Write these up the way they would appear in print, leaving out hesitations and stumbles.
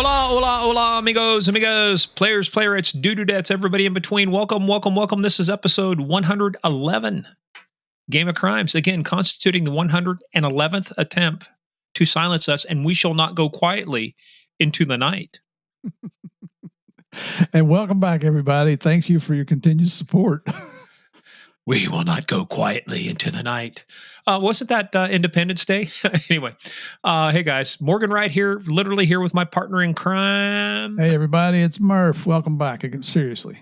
Hola, hola, hola, amigos, players, playerettes, dudettes, everybody in between. Welcome. This is episode 111, Game of Crimes. Again, constituting the 111th attempt to silence us, and we shall not go quietly into the night. And welcome back, everybody. Thank you for your continued support. We will not go quietly into the night. Wasn't that Independence Day? Anyway, hey guys, Morgan Wright here, literally here with my partner in crime. Hey everybody, it's Murph. Welcome back. Seriously.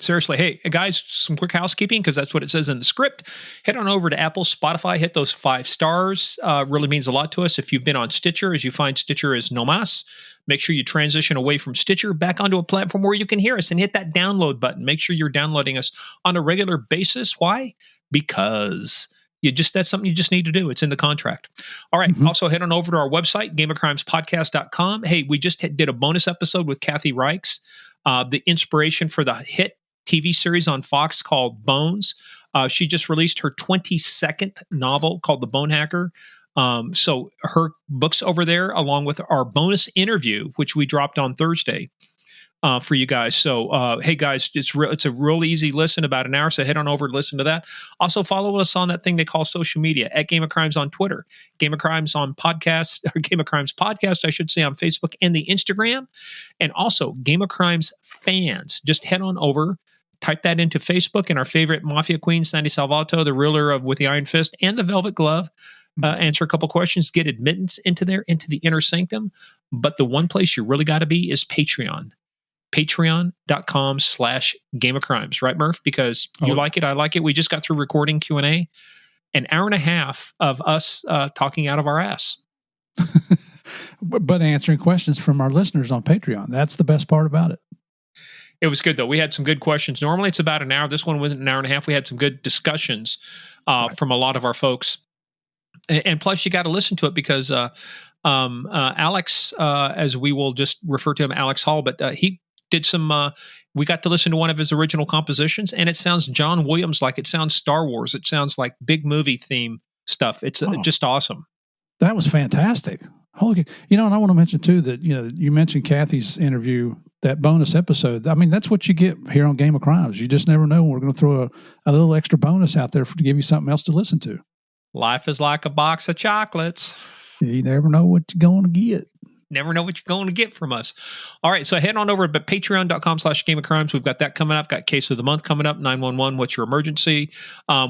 Hey guys, some quick housekeeping because that's what it says in the script. Head on over to Apple, Spotify, hit those 5 stars. Really means a lot to us. If you've been on Stitcher, as you find Stitcher is no mas, make sure you transition away from Stitcher back onto a platform where you can hear us and hit that download button. Make sure you're downloading us on a regular basis. Why? Because that's something you just need to do. It's in the contract. All right. Also head on over to our website, gameofcrimespodcast.com. Hey, we just did a bonus episode with Kathy Reichs, the inspiration for the hit TV series on Fox called Bones. She just released her 22nd novel called The Bone Hacker. So her book's over there, along with our bonus interview, which we dropped on Thursday for you guys. So, hey guys, it's a real easy listen, about an hour. So head on over and listen to that. Also follow us on that thing they call social media at Game of Crimes on Twitter, Game of Crimes on podcast, or Game of Crimes podcast, I should say, on Facebook and the Instagram, and also Game of Crimes fans. Just head on over. Type that into Facebook, and our favorite Mafia Queen, Sandy Salvato, the ruler with the Iron Fist and the Velvet Glove, answer a couple questions, get admittance into the inner sanctum. But the one place you really got to be is Patreon. Patreon.com/Game of Crimes. Right, Murph? Because you like it, I like it. We just got through recording Q&A. An hour and a half of us talking out of our ass. But answering questions from our listeners on Patreon. That's the best part about it. It was good, though. We had some good questions. Normally, it's about an hour. This one wasn't an hour and a half. We had some good discussions from a lot of our folks. And plus, you got to listen to it because Alex, as we will just refer to him, Alex Hall, but he did some, we got to listen to one of his original compositions, and it sounds John Williams, like it sounds Star Wars. It sounds like big movie theme stuff. It's just awesome. That was fantastic. Holy, and I want to mention, too, that, you mentioned Kathy's interview, that bonus episode. I mean, that's what you get here on Game of Crimes. You just never know. We're going to throw a little extra bonus out there to give you something else to listen to. Life is like a box of chocolates. You never know what you're going to get. Never know what you're going to get from us. All right, so head on over to patreon.com/Game of Crimes. We've got that coming up. Got Case of the Month coming up, 911, What's Your Emergency?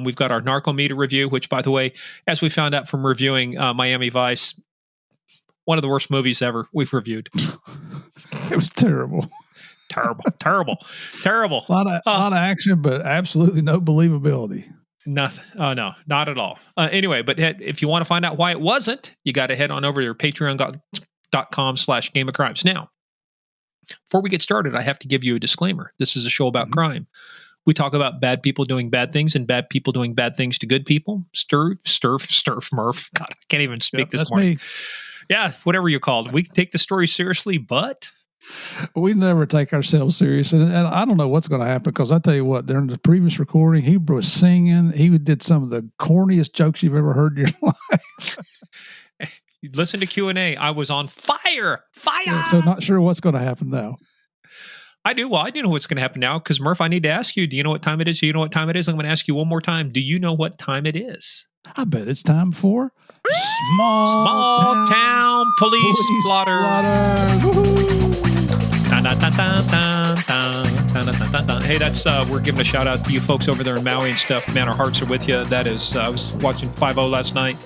We've got our Narcometer review, which, by the way, as we found out from reviewing Miami Vice, one of the worst movies ever we've reviewed. It was terrible. Terrible. A lot of action, but absolutely no believability. Nothing. Oh, no, not at all. Anyway, but if you want to find out why it wasn't, you got to head on over to patreon.com/Game of Crimes. Now, before we get started, I have to give you a disclaimer. This is a show about crime. We talk about bad people doing bad things and bad people doing bad things to good people. Sturf, Murph. God, I can't even speak this morning. Me. Yeah, whatever you're called. We can take the story seriously, but we never take ourselves serious. And I don't know what's going to happen, because I tell you what, during the previous recording, he was singing. He did some of the corniest jokes you've ever heard in your life. Listen to Q&A. I was on fire. Yeah, so not sure what's going to happen now. I do. Well, I do know what's going to happen now, because Murph, I need to ask you, do you know what time it is? Do you know what time it is? I'm going to ask you one more time. Do you know what time it is? I bet it's time for Small Town Police Slaughter. Hey, that's we're giving a shout out to you folks over there in Maui and stuff. Man, our hearts are with you. That is, I was watching 5-0 last night.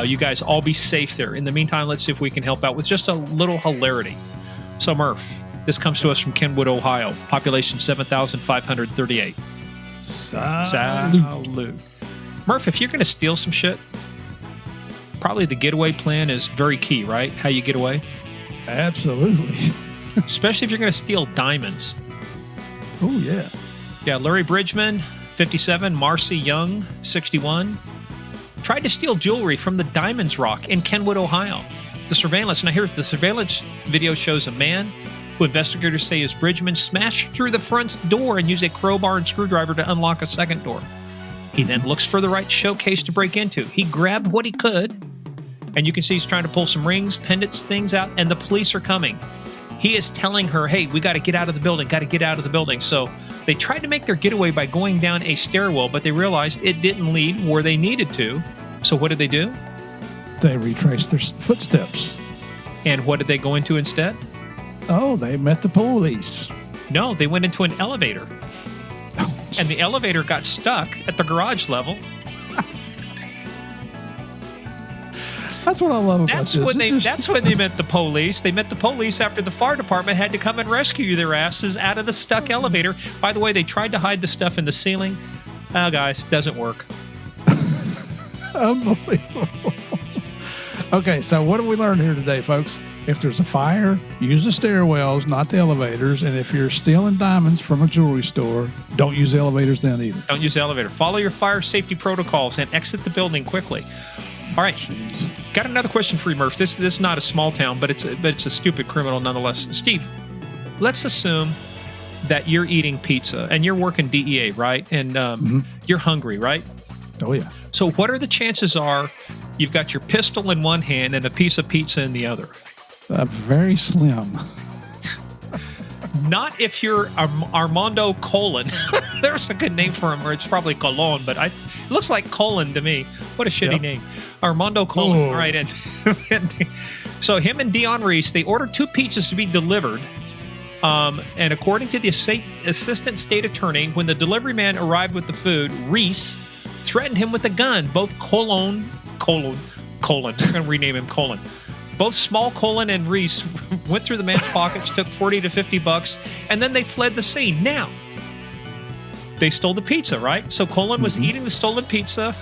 You guys all be safe there. In the meantime, let's see if we can help out with just a little hilarity. So, Murph, this comes to us from Kenwood, Ohio. Population 7,538. Salute. Murph, if you're going to steal some shit, probably the getaway plan is very key, right? How you get away? Absolutely. Especially if you're going to steal diamonds. Oh, yeah. Yeah, Larry Bridgman, 57, Marcy Young, 61, tried to steal jewelry from the Diamonds Rock in Kenwood, Ohio. The surveillance video shows a man who investigators say is Bridgman smashed through the front door and used a crowbar and screwdriver to unlock a second door. He then looks for the right showcase to break into. He grabbed what he could, and you can see he's trying to pull some rings, pendants, things out, and the police are coming. He is telling her, hey, we got to get out of the building, So they tried to make their getaway by going down a stairwell, but they realized it didn't lead where they needed to. So what did they do? They retraced their footsteps. And what did they go into instead? Oh, they met the police. No, they went into an elevator. And the elevator got stuck at the garage level. That's what I love about That's this. That's when they met the police. They met the police after the fire department had to come and rescue their asses out of the stuck elevator. By the way, they tried to hide the stuff in the ceiling. Oh, guys, doesn't work. Unbelievable. Okay, so what have we learned here today, folks? If there's a fire, use the stairwells, not the elevators. And if you're stealing diamonds from a jewelry store, don't use the elevators then either. Don't use the elevator. Follow your fire safety protocols and exit the building quickly. All right. Jeez. Got another question for you, Murph. This is not a small town, but it's a stupid criminal nonetheless. Steve, let's assume that you're eating pizza and you're working DEA, right? And you're hungry, right? Oh, yeah. So what are the chances are you've got your pistol in one hand and a piece of pizza in the other? Very slim. Not if you're Armando Colon. There's a good name for him, or it's probably Colon, but it looks like Colon to me. What a shitty name. Armando Colon. Oh. All right. And so him and Dion Reese, they ordered 2 pizzas to be delivered. And according to the assistant state attorney, when the delivery man arrived with the food, Reese threatened him with a gun. Both Colon. I'm going to rename him Colon. Both Small Colon and Reese went through the man's pockets, took $40 to $50, and then they fled the scene. Now, they stole the pizza, right? So Colon was eating the stolen pizza,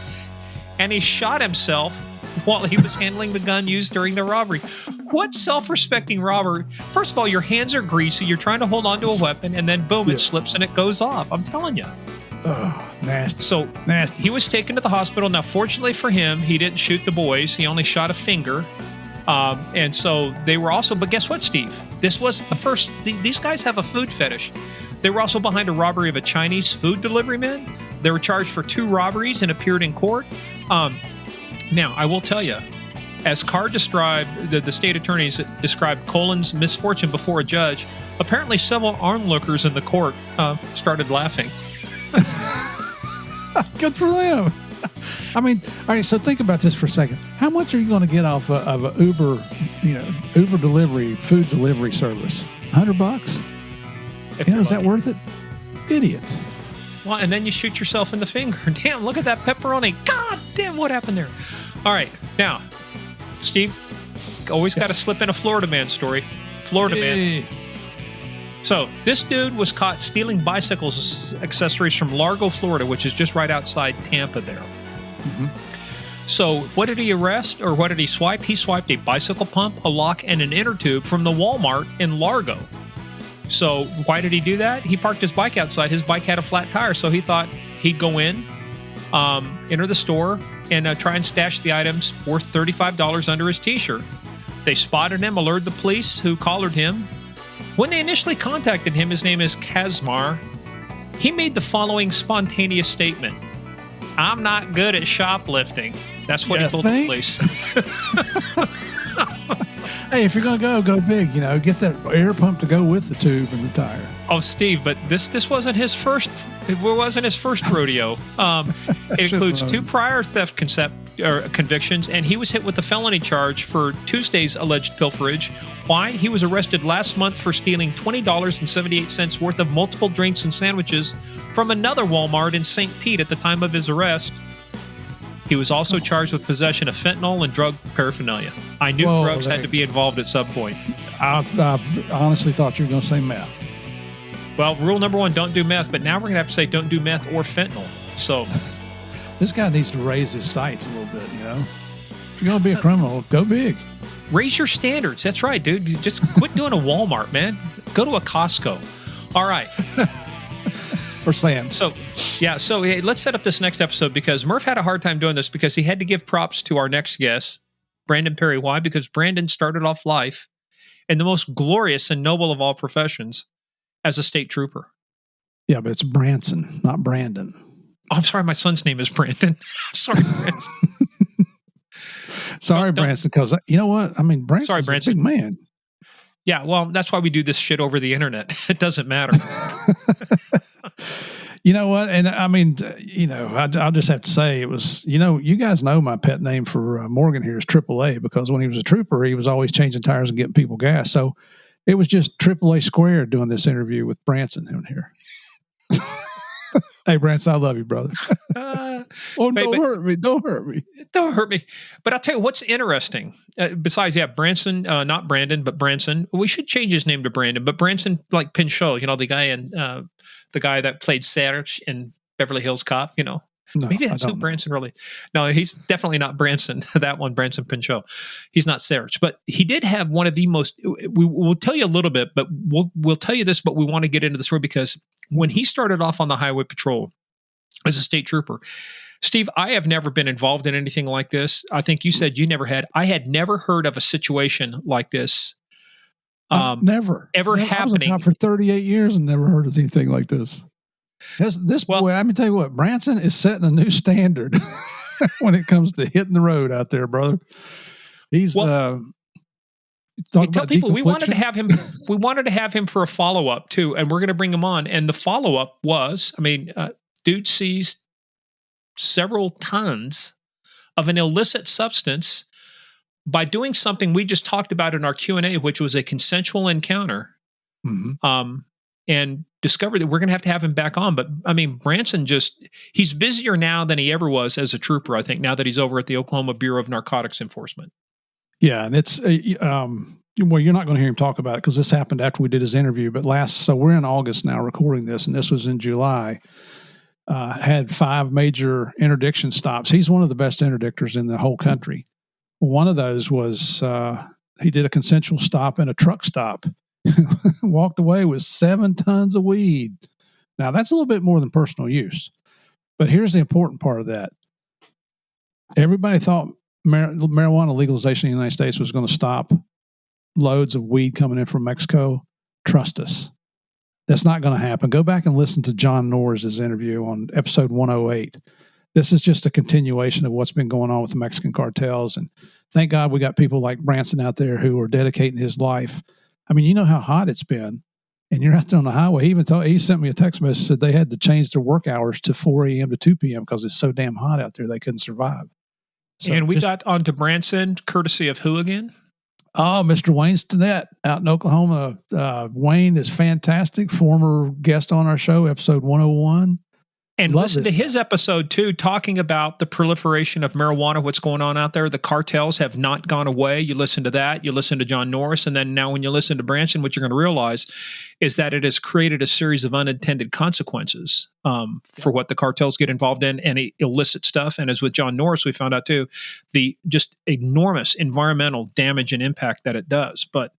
and he shot himself while he was handling the gun used during the robbery. What self-respecting robber? First of all, your hands are greasy. You're trying to hold on to a weapon, and then boom, it slips and it goes off. I'm telling you. Oh, nasty. So nasty. He was taken to the hospital. Now, fortunately for him, he didn't shoot the boys. He only shot a finger. And so they were also, but guess what, Steve? This wasn't the first. These guys have a food fetish. They were also behind a robbery of a Chinese food delivery man. They were charged for 2 robberies and appeared in court. Now, I will tell you, as Carr described, the state attorneys described Colon's misfortune before a judge, apparently several onlookers in the court started laughing. Good for them. I mean, all right, so think about this for a second. How much are you going to get off of a Uber, Uber delivery, food delivery service? $100? Is that worth it? Idiots. Well, and then you shoot yourself in the finger. Damn, look at that pepperoni. God damn, what happened there? All right, now, Steve, always got to slip in a Florida man story. Florida man. So this dude was caught stealing bicycles accessories from Largo, Florida, which is just right outside Tampa there. So what did he arrest, or what did he swipe? He swiped a bicycle pump, a lock, and an inner tube from the Walmart in Largo. So why did he do that? He parked his bike outside. His bike had a flat tire, so he thought he'd go in, enter the store, and try and stash the items worth $35 under his T-shirt. They spotted him, alerted the police, who collared him. When they initially contacted him, his name is Kazmar, he made the following spontaneous statement. I'm not good at shoplifting. That's what he told the police. Hey, if you're going to go big, get that air pump to go with the tube and the tire. Oh, Steve, but this wasn't his first. It wasn't his first rodeo. It includes 2 prior theft convictions, and he was hit with a felony charge for Tuesday's alleged pilferage. Why? He was arrested last month for stealing $20.78 worth of multiple drinks and sandwiches from another Walmart in St. Pete at the time of his arrest. He was also charged with possession of fentanyl and drug paraphernalia. I knew drugs had to be involved at some point. I honestly thought you were going to say meth. Well, rule number 1, don't do meth, but now we're going to have to say don't do meth or fentanyl. So this guy needs to raise his sights a little bit, If you're going to be a criminal, go big. Raise your standards. That's right, dude. Just quit doing a Walmart, man. Go to a Costco. All right. Or Sam's. So hey, let's set up this next episode, because Murph had a hard time doing this because he had to give props to our next guest, Branson Perry. Why? Because Brandon started off life in the most glorious and noble of all professions as a state trooper. Yeah, but it's Branson, not Brandon. Oh, I'm sorry. My son's name is Brandon. Sorry, Branson. Sorry, Branson, because you know what? I mean, Branson's a big man. Yeah, well, that's why we do this shit over the internet. It doesn't matter. You know what? And I mean, I'll just have to say it was, you guys know my pet name for Morgan here is AAA, because when he was a trooper, he was always changing tires and getting people gas. So it was just AAA squared doing this interview with Branson in here. Hey, Branson, I love you, brother. Don't hurt me. Don't hurt me. Don't hurt me. But I'll tell you what's interesting. Besides, Branson, not Brandon, but Branson. We should change his name to Brandon. But Branson, like Pinchot, the guy that played Serge in Beverly Hills Cop. No, maybe that's who Branson really. No, he's definitely not Branson. That one, Branson Pinchot. He's not Serge, but he did have one of the most. We'll tell you a little bit, but we'll tell you this. But we want to get into the story because when he started off on the highway patrol as a state trooper, Steve, I have never been involved in anything like this. I think you said you never had. I had never heard of a situation like this. Never happening. I was a cop for 38 years and never heard of anything like this. This boy, I'm gonna tell you what, Branson is setting a new standard when it comes to hitting the road out there, brother. He's tell people we wanted to have him. We wanted to have him for a follow up too, and we're going to bring him on. And the follow up was, dude seized several tons of an illicit substance by doing something we just talked about in our Q&A, which was a consensual encounter, and discovered that we're going to have him back on. But Branson he's busier now than he ever was as a trooper, I think, now that he's over at the Oklahoma Bureau of Narcotics Enforcement. Yeah. And it's, well, you're not going to hear him talk about it because this happened after we did his interview, so we're in August now recording this, and this was in July. Had 5 major interdiction stops. He's one of the best interdictors in the whole country. One of those was he did a consensual stop and a truck stop. Walked away with 7 tons of weed. Now, that's a little bit more than personal use. But here's the important part of that. Everybody thought marijuana legalization in the United States was going to stop loads of weed coming in from Mexico. Trust us. That's not going to happen. Go back and listen to John Norris's interview on episode 108. This is just a continuation of what's been going on with the Mexican cartels. And thank God we got people like Branson out there who are dedicating his life. You know how hot it's been, and you're out there on the highway. He sent me a text message, said they had to change their work hours to 4 a.m. to 2 p.m. because it's so damn hot out there they couldn't survive. So and we got onto Branson, courtesy of who again? Oh, Mr. Wayne Stinnett out in Oklahoma. Wayne is fantastic. Former guest on our show, episode 101. And listen to his episode, too, talking about the proliferation of marijuana, what's going on out there. The cartels have not gone away. You listen to that. You listen to John Norris. And then now when you listen to Branson, what you're going to realize is that it has created a series of unintended consequences for what the cartels get involved in and illicit stuff. And as with John Norris, we found out, too, the just enormous environmental damage and impact that it does. But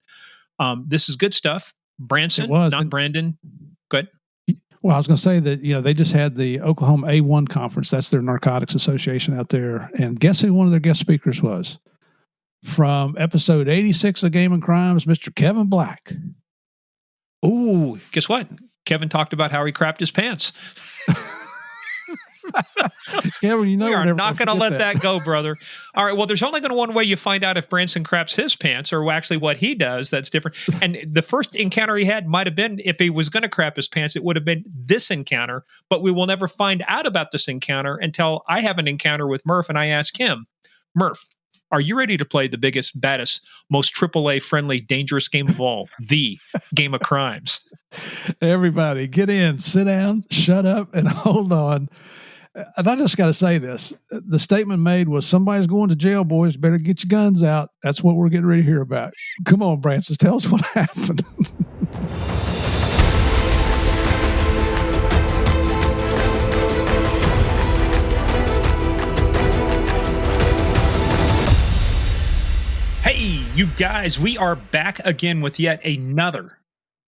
this is good stuff. Branson, not Brandon. Good. Well, I was going to say that, they just had the Oklahoma A1 conference. That's their narcotics association out there. And guess who one of their guest speakers was? From episode 86 of Game and Crimes, Mr. Kevin Black. Ooh, guess what? Kevin talked about how he crapped his pants. Kevin, we are not going to let that go, brother. All right. Well, there's only going to one way you find out if Branson craps his pants, or actually what he does. That's different. And the first encounter he had might have been, if he was going to crap his pants, it would have been this encounter. But we will never find out about this encounter until I have an encounter with Murph and I ask him, Murph, are you ready to play the biggest, baddest, most AAA friendly, dangerous game of all, the Game of Crimes? Everybody, get in, sit down, shut up, and hold on. And I just got to say this. The statement made was, somebody's going to jail, boys. Better get your guns out. That's what we're getting ready to hear about. Come on, Branson, tell us what happened. Hey, you guys, we are back again with yet another.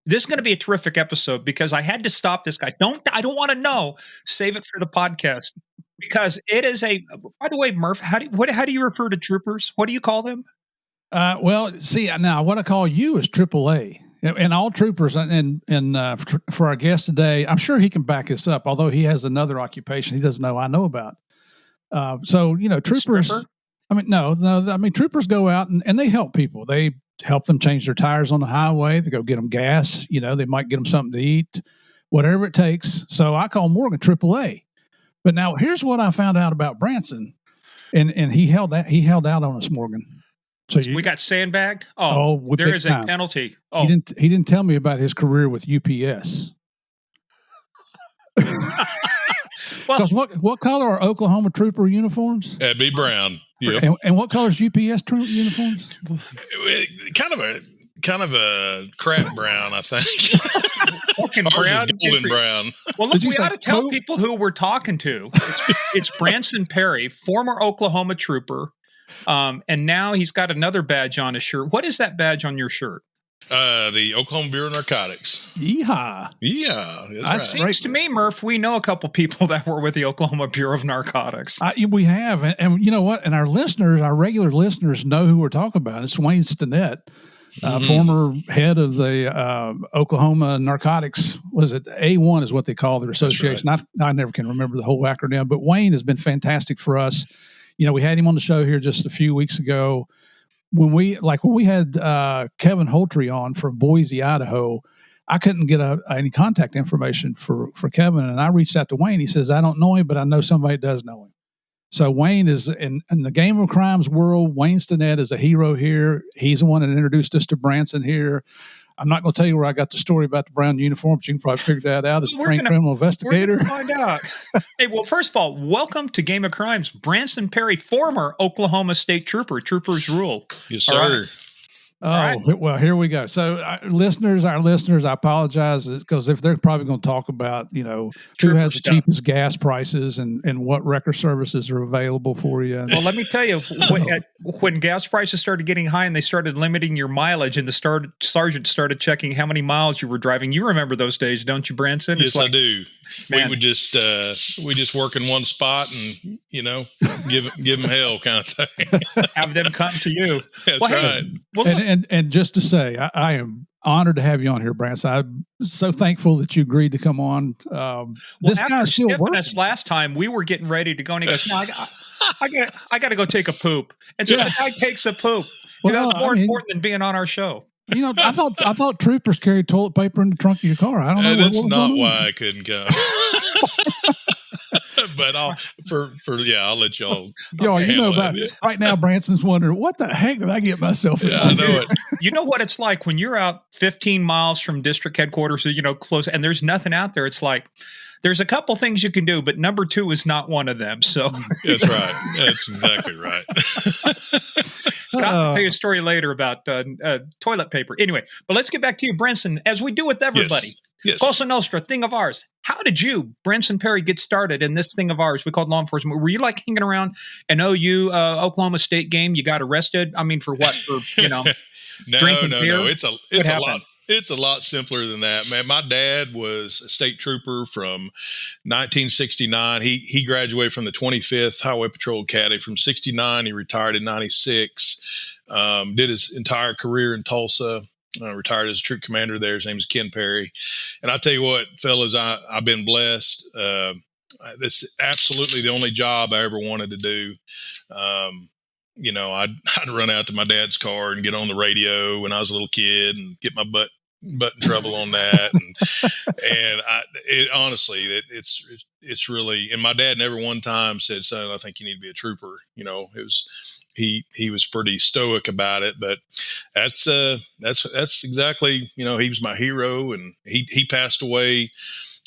This is going to be a terrific episode because I had to stop this guy. I don't want to know. Save it for the podcast because it is a. By the way, Murph, how do you refer to troopers? What do you call them? Well, see, now what I call you is AAA, and all troopers. And for our guest today, I'm sure he can back this up. Although he has another occupation he doesn't know I know about. So troopers. I mean, no. I mean, troopers go out and they help people. They help them change their tires on the highway. They go get them gas. They might get them something to eat, whatever it takes. So I call Morgan AAA. But now here's what I found out about Branson, and he held out on us, Morgan. So we got sandbagged. There is a penalty. He didn't tell me about his career with UPS. Well, what color are Oklahoma Trooper uniforms? That'd be brown. Yep. And what color is UPS uniforms? Kind of a crap brown, I think. Brown, golden brown. Well, look, we ought to tell people who we're talking to. It's Branson Perry, former Oklahoma trooper, and now he's got another badge on his shirt. What is that badge on your shirt? The Oklahoma Bureau of Narcotics. Yeehaw. Yeah. It seems to me, Murph, we know a couple people that were with the Oklahoma Bureau of Narcotics. We have. And you know what? And our regular listeners know who we're talking about. It's Wayne Stinnett, former head of the Oklahoma Narcotics. Was it A1 is what they call their association? Right. I never can remember the whole acronym, but Wayne has been fantastic for us. We had him on the show here just a few weeks ago. When we had Kevin Holtry on from Boise, Idaho, I couldn't get any contact information for Kevin, and I reached out to Wayne. He says, I don't know him, but I know somebody that does know him. So Wayne is in the game of crimes world. Wayne Stinnett is a hero here. He's the one that introduced us to Branson here. I'm not going to tell you where I got the story about the brown uniform, but you can probably figure that out as a trained criminal investigator. We're going to find out. Hey, well, first of all, welcome to Game of Crimes. Branson Perry, former Oklahoma State Trooper. Troopers rule. Yes, sir. Well, here we go. So, our listeners, I apologize because if they're probably going to talk about, who has the cheapest gas prices and what record services are available for you. Well, let me tell you, when gas prices started getting high and they started limiting your mileage, and the sergeant started checking how many miles you were driving. You remember those days, don't you, Branson? Yes, I do. Man. We would just work in one spot and give them hell kind of thing. Have them come to you. That's right. And just to say, I am honored to have you on here, Branson. I'm so thankful that you agreed to come on. This guy's still working. Us last time, we were getting ready to go, and he goes, "No, I got to go take a poop." And so the guy takes a poop. That's more important than being on our show. I thought troopers carried toilet paper in the trunk of your car. I don't know. That's not why I couldn't come. But I'll let y'all. About it. Right now, Branson's wondering, what the heck did I get myself into? Yeah, I know it. You know what it's like when you're out 15 miles from district headquarters, close, and there's nothing out there. It's like, there's a couple things you can do, but number 2 is not one of them. So that's right. That's exactly right. I'll tell you a story later about toilet paper. Anyway, but let's get back to you, Branson, as we do with everybody. Yes. Cosa Nostra, thing of ours. How did you, Branson Perry, get started in this thing of ours we called law enforcement? Were you like hanging around an OU Oklahoma State game? You got arrested? I mean, for what? For drinking beer? No. It's a lot simpler than that, man. My dad was a state trooper from 1969. He graduated from the 25th Highway Patrol Academy from 69. He retired in 96. Did his entire career in Tulsa. Retired as a troop commander there. His name is Ken Perry. And I tell you what, fellas, I've been blessed. That's absolutely the only job I ever wanted to do. I'd run out to my dad's car and get on the radio when I was a little kid and get my butt in trouble on that. And honestly, it's really, and my dad never one time said, son, I think you need to be a trooper. It was, he was pretty stoic about it, but that's exactly, he was my hero, and he passed away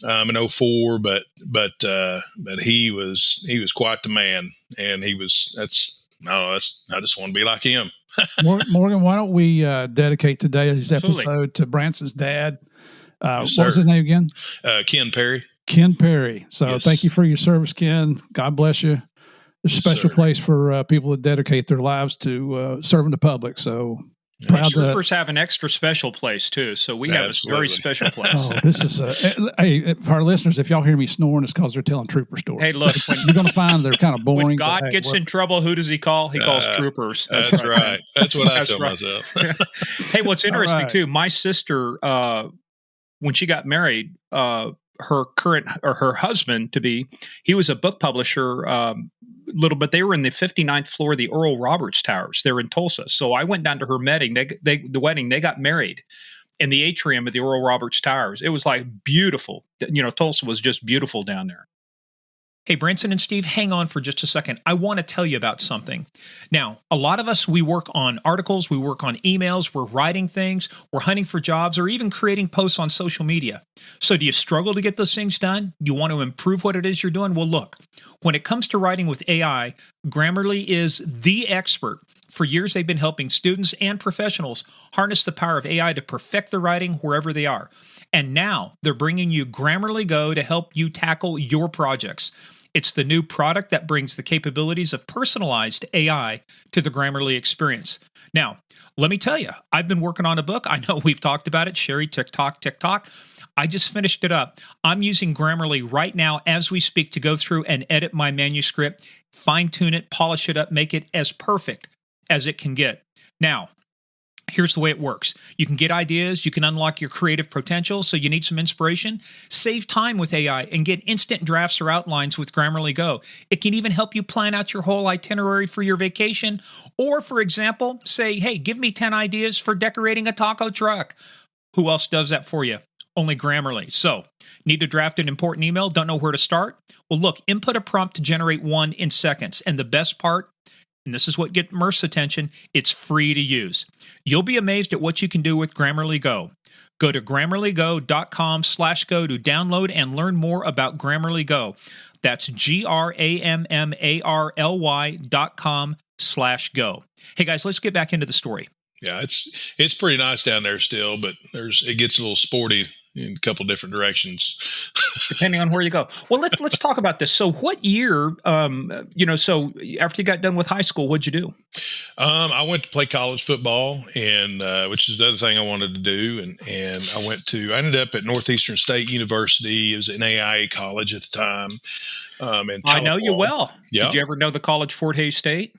in 2004, but he was quite the man, and I just want to be like him. Morgan, why don't we dedicate today's episode to Branson's dad? Yes, what was his name again? Ken Perry. Ken Perry. So Thank you for your service, Ken. God bless you. There's a special place for people that dedicate their lives to serving the public. So proud troopers have an extra special place too. So we have a very special place. This is hey, for our listeners, if y'all hear me snoring, it's because they're telling trooper stories. Hey, look, you're going to find they're kind of boring. When God gets in trouble, who does he call? He calls troopers. That's right. That's what I tell myself. Hey, what's interesting too, my sister, when she got married, her husband to be, he was a book publisher little bit. They were in the 59th floor of the Earl Roberts Towers. They're in Tulsa. So I went down to her wedding. The wedding. They got married in the atrium of the Earl Roberts Towers. It was like beautiful. Tulsa was just beautiful down there. Hey, Branson and Steve, hang on for just a second. I want to tell you about something. Now, a lot of us, we work on articles, we work on emails, we're writing things, we're hunting for jobs, or even creating posts on social media. So do you struggle to get those things done? You want to improve what it is you're doing? Well, look, when it comes to writing with AI, Grammarly is the expert. For years, they've been helping students and professionals harness the power of AI to perfect their writing wherever they are. And now they're bringing you Grammarly Go to help you tackle your projects. It's the new product that brings the capabilities of personalized AI to the Grammarly experience. Now, let me tell you, I've been working on a book. I know we've talked about it. Sherry, TikTok. I just finished it up. I'm using Grammarly right now as we speak to go through and edit my manuscript, fine-tune it, polish it up, make it as perfect as it can get. Now, here's the way it works. You can get ideas. You can unlock your creative potential. So you need some inspiration. Save time with AI and get instant drafts or outlines with Grammarly Go. It can even help you plan out your whole itinerary for your vacation. Or, for example, say, hey, give me 10 ideas for decorating a taco truck. Who else does that for you? Only Grammarly. So, need to draft an important email? Don't know where to start? Well, look, input a prompt to generate one in seconds. And the best part, and this is what gets Merce's attention, it's free to use. You'll be amazed at what you can do with Grammarly Go. Go to grammarlygo.com/go to download and learn more about Grammarly Go. That's GRAMMARLY.com/go. Hey guys, let's get back into the story. Yeah, it's pretty nice down there still, but it gets a little sporty in a couple different directions. Depending on where you go. Well, let's talk about this. So what year, so after you got done with high school, what'd you do? I went to play college football, and which is the other thing I wanted to do. And I ended up at Northeastern State University. It was an AIA college at the time. I know you well. Yeah. Did you ever know the college Fort Hays State?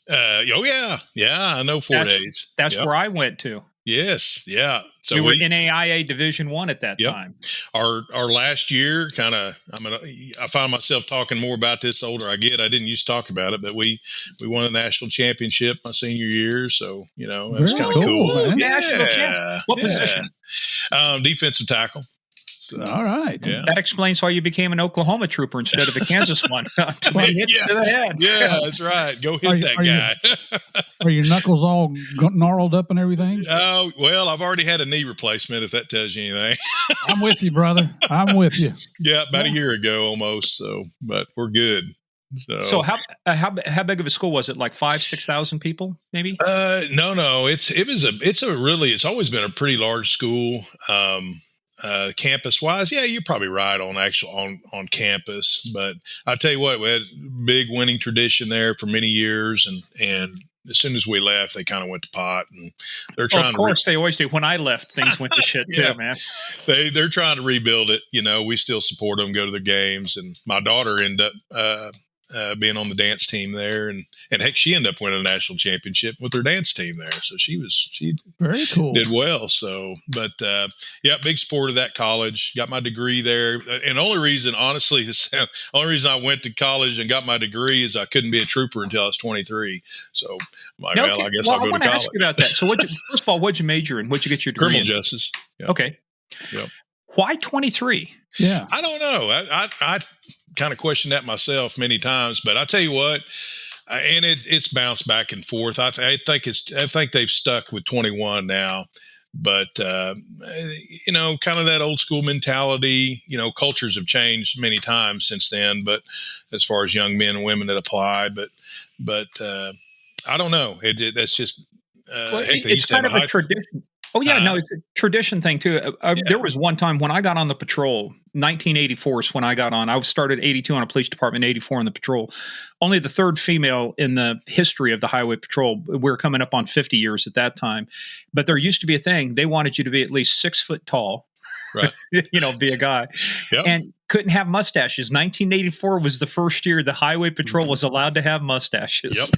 Yeah, I know Fort Hays. That's where I went to. Yes, yeah. So we were in AIA Division I at that time. Our last year, I find myself talking more about this the older I get. I didn't used to talk about it, but we won a national championship my senior year, so it was kind of cool. National champ. What position? Defensive tackle. So, all right. Yeah. That explains why you became an Oklahoma trooper instead of a Kansas one. To the head. Yeah, that's right. Go hit that guy. Are your knuckles all gnarled up and everything? Oh, well, I've already had a knee replacement, if that tells you anything. I'm with you, brother. I'm with you. Yeah, about a year ago almost. So, but we're good. So how big of a school was it? Like 5,000-6,000 people, maybe? No. It's always been a pretty large school. Campus wise, yeah, you're probably right on campus. But I'll tell you what, we had a big winning tradition there for many years, and as soon as we left, they kind of went to pot, and they're trying. Of course, they always do. When I left, things went to shit too, man. They're trying to rebuild it. We still support them, go to their games, and my daughter ended up being on the dance team there, and heck, she ended up winning a national championship with her dance team there. So she very cool, did well. So, but big sport of that college. Got my degree there, and the only reason I went to college and got my degree is I couldn't be a trooper until I was 23. So, I guess I'll go to college. I want to ask you about that. So, first of all, what'd you major in? What'd you get your degree Criminal in? Justice. Yep. Okay. Yep. Why 23? Yeah, I don't know. I kind of questioned that myself many times, but I tell you what, and it's bounced back and forth. I think they've stuck with 21 now, but kind of that old school mentality. Cultures have changed many times since then. But as far as young men and women that apply, but I don't know. That's just it's kind of a tradition. Oh, yeah, no, it's a tradition thing, too. There was one time when I got on the patrol, 1984 is when I got on. I started 82 on a police department, 84 on the patrol. Only the third female in the history of the highway patrol. We were coming up on 50 years at that time. But there used to be a thing. They wanted you to be at least 6 foot tall. Right. Be a guy. Yep. And couldn't have mustaches. 1984 was the first year the highway patrol was allowed to have mustaches. Yep.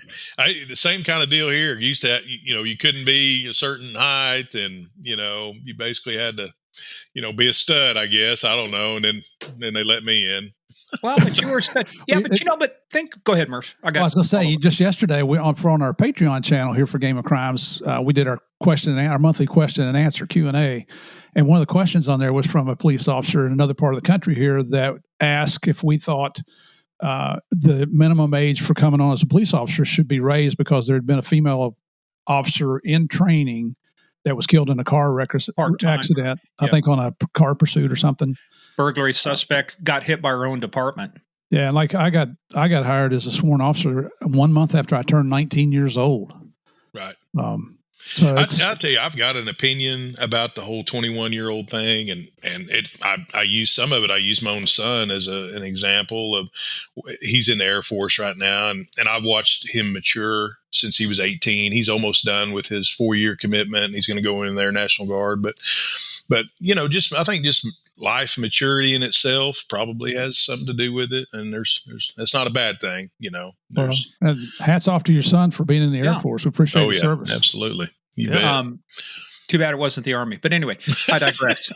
The same kind of deal here. Used to have, you couldn't be a certain height, and, you basically had to, be a stud, I guess. I don't know. And then they let me in. Well, but you were such, yeah, but but go ahead, Murph. I was going to say, just yesterday, we on our Patreon channel here for Game of Crimes, we did our monthly question and answer Q&A. And one of the questions on there was from a police officer in another part of the country here that asked if we thought the minimum age for coming on as a police officer should be raised because there had been a female officer in training that was killed in a car accident, I think on a car pursuit or something. Burglary suspect got hit by her own department. Yeah, like I got hired as a sworn officer 1 month after I turned 19 years old. Right. So I'll tell you, I've got an opinion about the whole 21-year-old thing, and I use some of it. I use my own son as an example of. He's in the Air Force right now, and I've watched him mature since he was 18. He's almost done with his 4-year commitment. He's going to go in the Air National Guard, but I think just life maturity in itself probably has something to do with it, and that's not a bad thing, Well, and hats off to your son for being in the Air Force. We appreciate your service. Absolutely. You bet. Too bad it wasn't the Army, but anyway, I digress.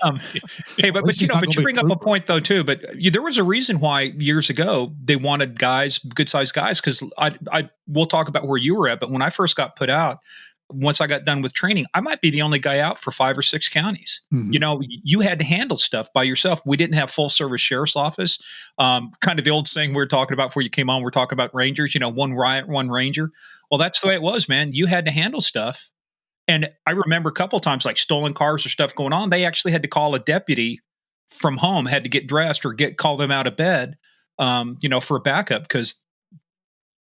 Hey, but you bring up a point though too. But there was a reason why years ago they wanted guys, good sized guys, because we'll talk about where you were at. But when I first got put out, once I got done with training, I might be the only guy out for 5 or 6 counties. Mm-hmm. You had to handle stuff by yourself. We didn't have full service sheriff's office. Kind of the old saying we were talking about before you came on. We're talking about Rangers. One riot, one Ranger. Well, that's the way it was, man. You had to handle stuff. And I remember a couple of times, like stolen cars or stuff going on. They actually had to call a deputy from home, had to get dressed or call them out of bed, for a backup, because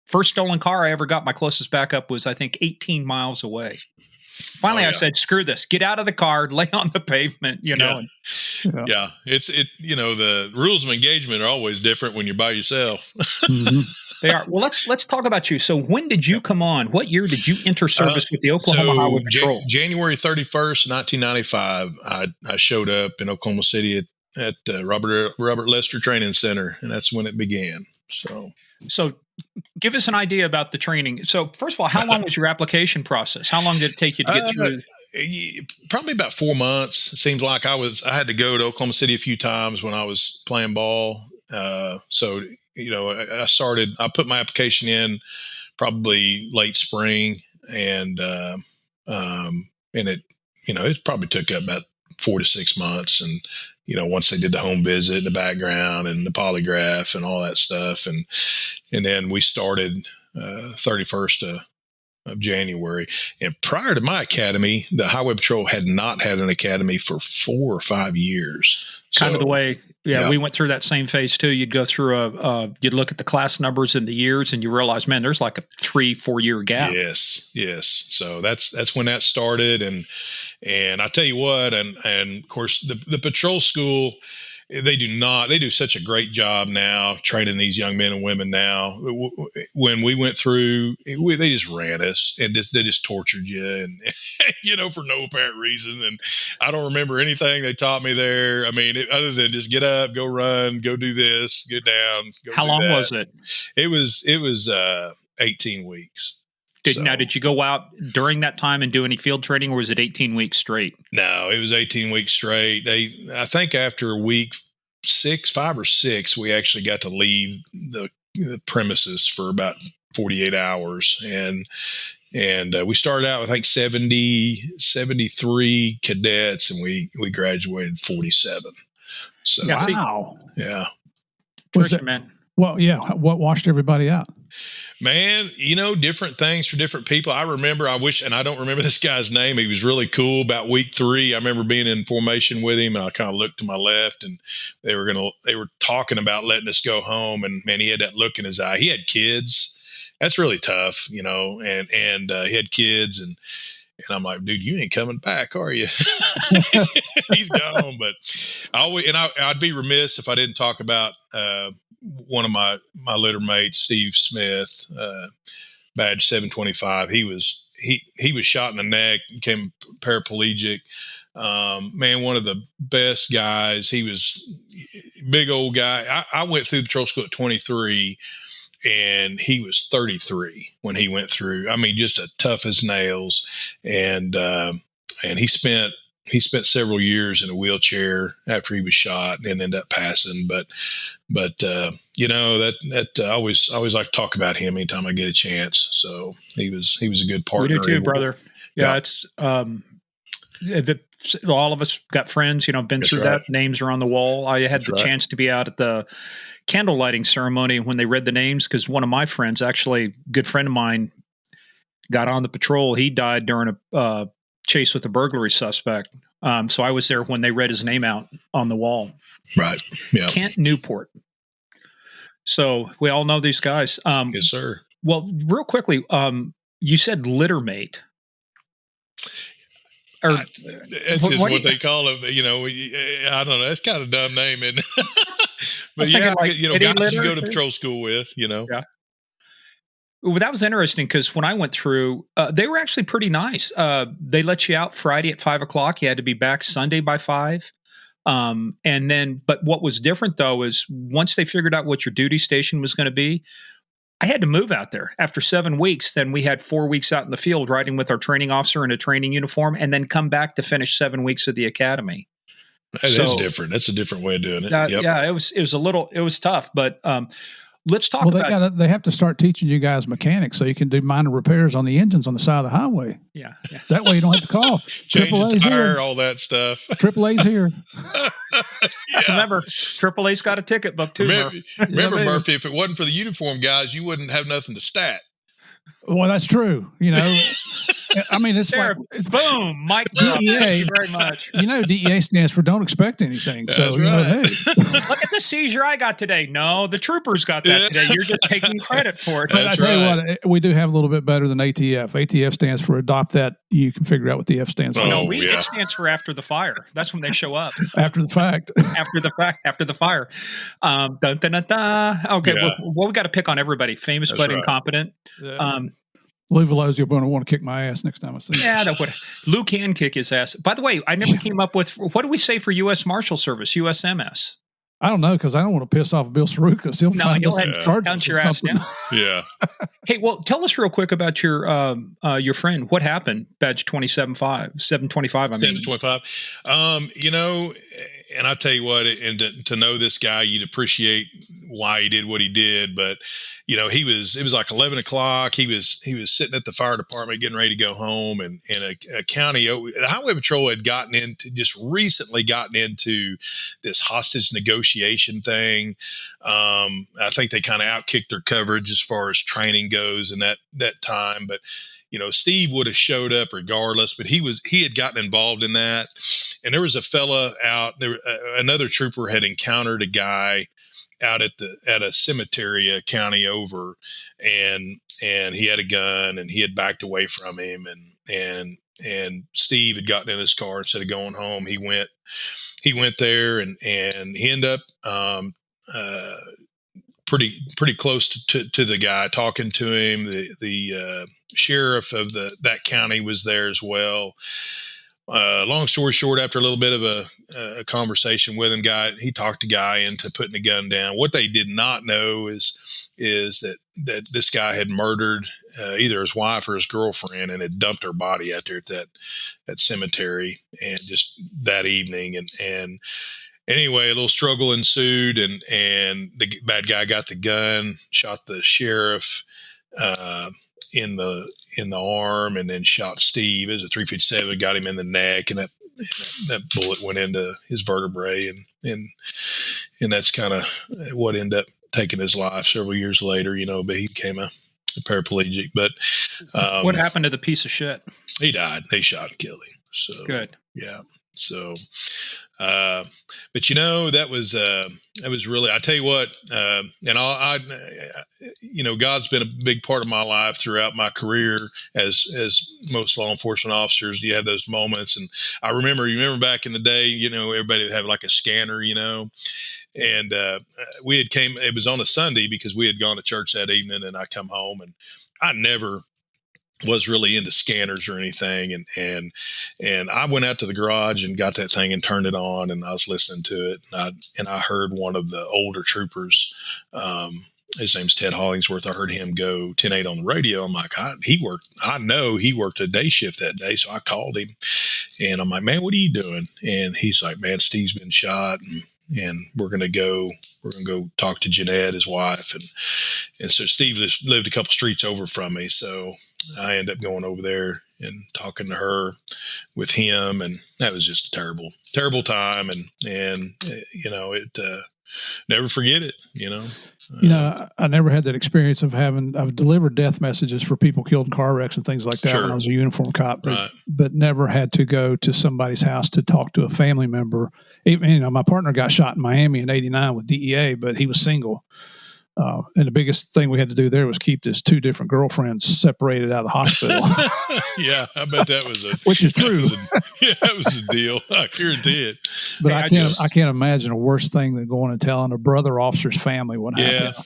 first stolen car I ever got, my closest backup was, I think, 18 miles away. Finally, I said, screw this. Get out of the car, lay on the pavement, Yeah. The rules of engagement are always different when you're by yourself. Mm-hmm. They are. Well, let's talk about you. So when did you come on? What year did you enter service with the Oklahoma Highway Patrol? January 31st, 1995, I showed up in Oklahoma City at Robert Lester Training Center, and that's when it began. So give us an idea about the training. So first of all, how long was your application process? How long did it take you to get through? Probably about 4 months. It seems like I had to go to Oklahoma City a few times when I was playing ball. I put my application in probably late spring, and it probably took up about 4 to 6 months. And, once they did the home visit, the background and the polygraph and all that stuff. And then we started 31st of January. And prior to my academy, the Highway Patrol had not had an academy for 4 or 5 years. Kind of the way, we went through that same phase too. You'd go through you'd look at the class numbers and the years, and you realize, man, there's like a 3-4 year gap. Yes. So that's when that started, and I tell you what, and of course the patrol school, they do such a great job now training these young men and women now. When we went through, they just ran us and they just tortured you, and for no apparent reason. And I don't remember anything they taught me there. I mean, other than just get up, go run, go do this, get down. How long was it? It was 18 weeks. Did you go out during that time and do any field training, or was it 18 weeks straight? No, it was 18 weeks straight. I think after week 5 or 6, we actually got to leave the premises for about 48 hours. And we started out with, I think, 73 cadets, and we graduated 47. So, wow. Yeah. Man. Well, yeah. What washed everybody out? Man, different things for different people. I wish, and I don't remember this guy's name. He was really cool. About week 3, I remember being in formation with him, and I kind of looked to my left, and they were talking about letting us go home. And man, he had that look in his eye. He had kids. That's really tough, and he had kids, and I'm like, dude, you ain't coming back, are you? He's gone. But I'd be remiss if I didn't talk about, one of my litter mates, Steve Smith, badge 725. He was shot in the neck, became paraplegic. Man, one of the best guys. He was a big old guy. I went through patrol school at 23, and he was 33 when he went through. I mean, just as tough as nails. And he spent he spent several years in a wheelchair after he was shot and ended up passing. But you know, that I always like to talk about him anytime I get a chance. So he was a good partner. We do too, brother. Yeah, it's all of us got friends, you know, been through that. Names are on the wall. I had the chance to be out at the candle lighting ceremony when they read the names, because one of my friends, actually a good friend of mine, got on the patrol. He died during a chase with a burglary suspect. So I was there when they read his name out on the wall. Right. Yeah. Kent Newport. So we all know these guys. Yes, sir. Well, real quickly, you said littermate. Or that's just what they call it. You know, I don't know. That's kind of a dumb name, isn't it? But yeah, like, you know, guys you go to patrol school with, you know. Yeah. Well, that was interesting because when I went through, they were actually pretty nice. They let you out Friday at 5:00. You had to be back Sunday by 5. And then, but what was different though is once they figured out what your duty station was going to be, I had to move out there. After 7 weeks, then we had 4 weeks out in the field riding with our training officer in a training uniform, and then come back to finish 7 weeks of the academy. That is different. That's a different way of doing it. Yep. Yeah, it was tough, but let's talk about. They have to start teaching you guys mechanics so you can do minor repairs on the engines on the side of the highway. Yeah. That way you don't have to call. Change the tire, all that stuff. AAA's here. Remember, AAA's got a ticket book too. Remember, Murphy, if it wasn't for the uniform guys, you wouldn't have nothing to stat. Well, that's true. You know, I mean, it's there, like boom, Mike. Thank you very much. You know, DEA stands for don't expect anything. That's so, right. You know, hey, look at the seizure I got today. No, the troopers got that today. You're just taking credit for it. But I tell you what, we do have a little bit better than ATF. ATF stands for adopt that. You can figure out what the F stands for. No, it stands for after the fire. That's when they show up. After the fact. After the fire. Dun, dun, dun, dun. Okay, well, we got to pick on everybody. Famous but incompetent. Yeah. Lou Velozio going to want to kick my ass next time I see him. Yeah, no, Lou can kick his ass. By the way, I never came up with, what do we say for U.S. Marshal Service, USMS? I don't know, because I don't want to piss off Bill Sarukas. He'll count your ass down. Yeah. Hey, well, tell us real quick about your friend. What happened? Badge 725. I mean, 725. You know, and I tell you what, and to know this guy, you'd appreciate why he did what he did. But you know, it was like 11 o'clock. He was sitting at the fire department getting ready to go home, and in a county, the Highway Patrol had recently gotten into this hostage negotiation thing. I think they kind of outkicked their coverage as far as training goes in that time. But you know, Steve would have showed up regardless, but he had gotten involved in that. And there was a fella out there, another trooper had encountered a guy out at a cemetery, a county over, and he had a gun and he had backed away from him, and Steve had gotten in his car instead of going home. He went there and he ended up pretty close to the guy, talking to him. The sheriff of that county was there as well. Long story short, after a little bit of a conversation with him, he talked the guy into putting the gun down. What they did not know is that this guy had murdered either his wife or his girlfriend and had dumped her body out there at that cemetery, and just that evening. And anyway, a little struggle ensued, and the bad guy got the gun, shot the sheriff in the arm, and then shot Steve. It was a .357, got him in the neck, and that bullet went into his vertebrae, and that's kind of what ended up taking his life several years later. You know, but he became a paraplegic. But what happened to the piece of shit? He died. They shot and killed him. So good. Yeah. So, but you know, that was really, I tell you what, and you know, God's been a big part of my life throughout my career as most law enforcement officers. You have those moments. And I remember back in the day, you know, everybody would have like a scanner, you know, and, it was on a Sunday because we had gone to church that evening, and I come home, and I never was really into scanners or anything. And I went out to the garage and got that thing and turned it on, and I was listening to it, and I heard one of the older troopers, his name's Ted Hollingsworth. I heard him go 10-8 on the radio. I'm like, I know he worked a day shift that day. So I called him and I'm like, man, what are you doing? And he's like, man, Steve's been shot and we're going to go talk to Jeanette, his wife. And so Steve lived a couple streets over from me. So I ended up going over there and talking to her with him. And that was just a terrible, terrible time. And never forget it, I never had that experience of I've delivered death messages for people killed in car wrecks and things like that when I was a uniform cop, but never had to go to somebody's house to talk to a family member. Even, my partner got shot in Miami in '89 with DEA, but he was single. And the biggest thing we had to do there was keep his two different girlfriends separated out of the hospital. Yeah, I bet that was which is true. That was a deal. I guarantee it. But I can't imagine a worse thing than going and telling a brother officer's family what happened. Yeah.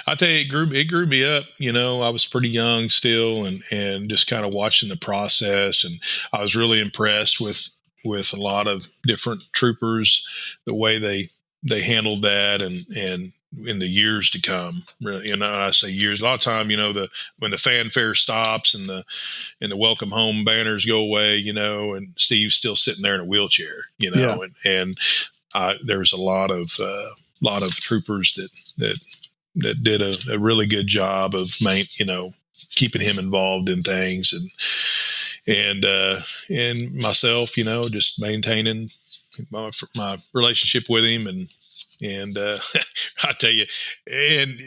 I tell you, it grew me up. I was pretty young still, and just kind of watching the process, and I was really impressed with a lot of different troopers, the way they handled that, and in the years to come, really, I say years. A lot of time, when the fanfare stops and the welcome home banners go away, and Steve's still sitting there in a wheelchair, and there was a lot of troopers that did a really good job of keeping him involved in things, and myself, just maintaining my relationship with him, and I tell you, and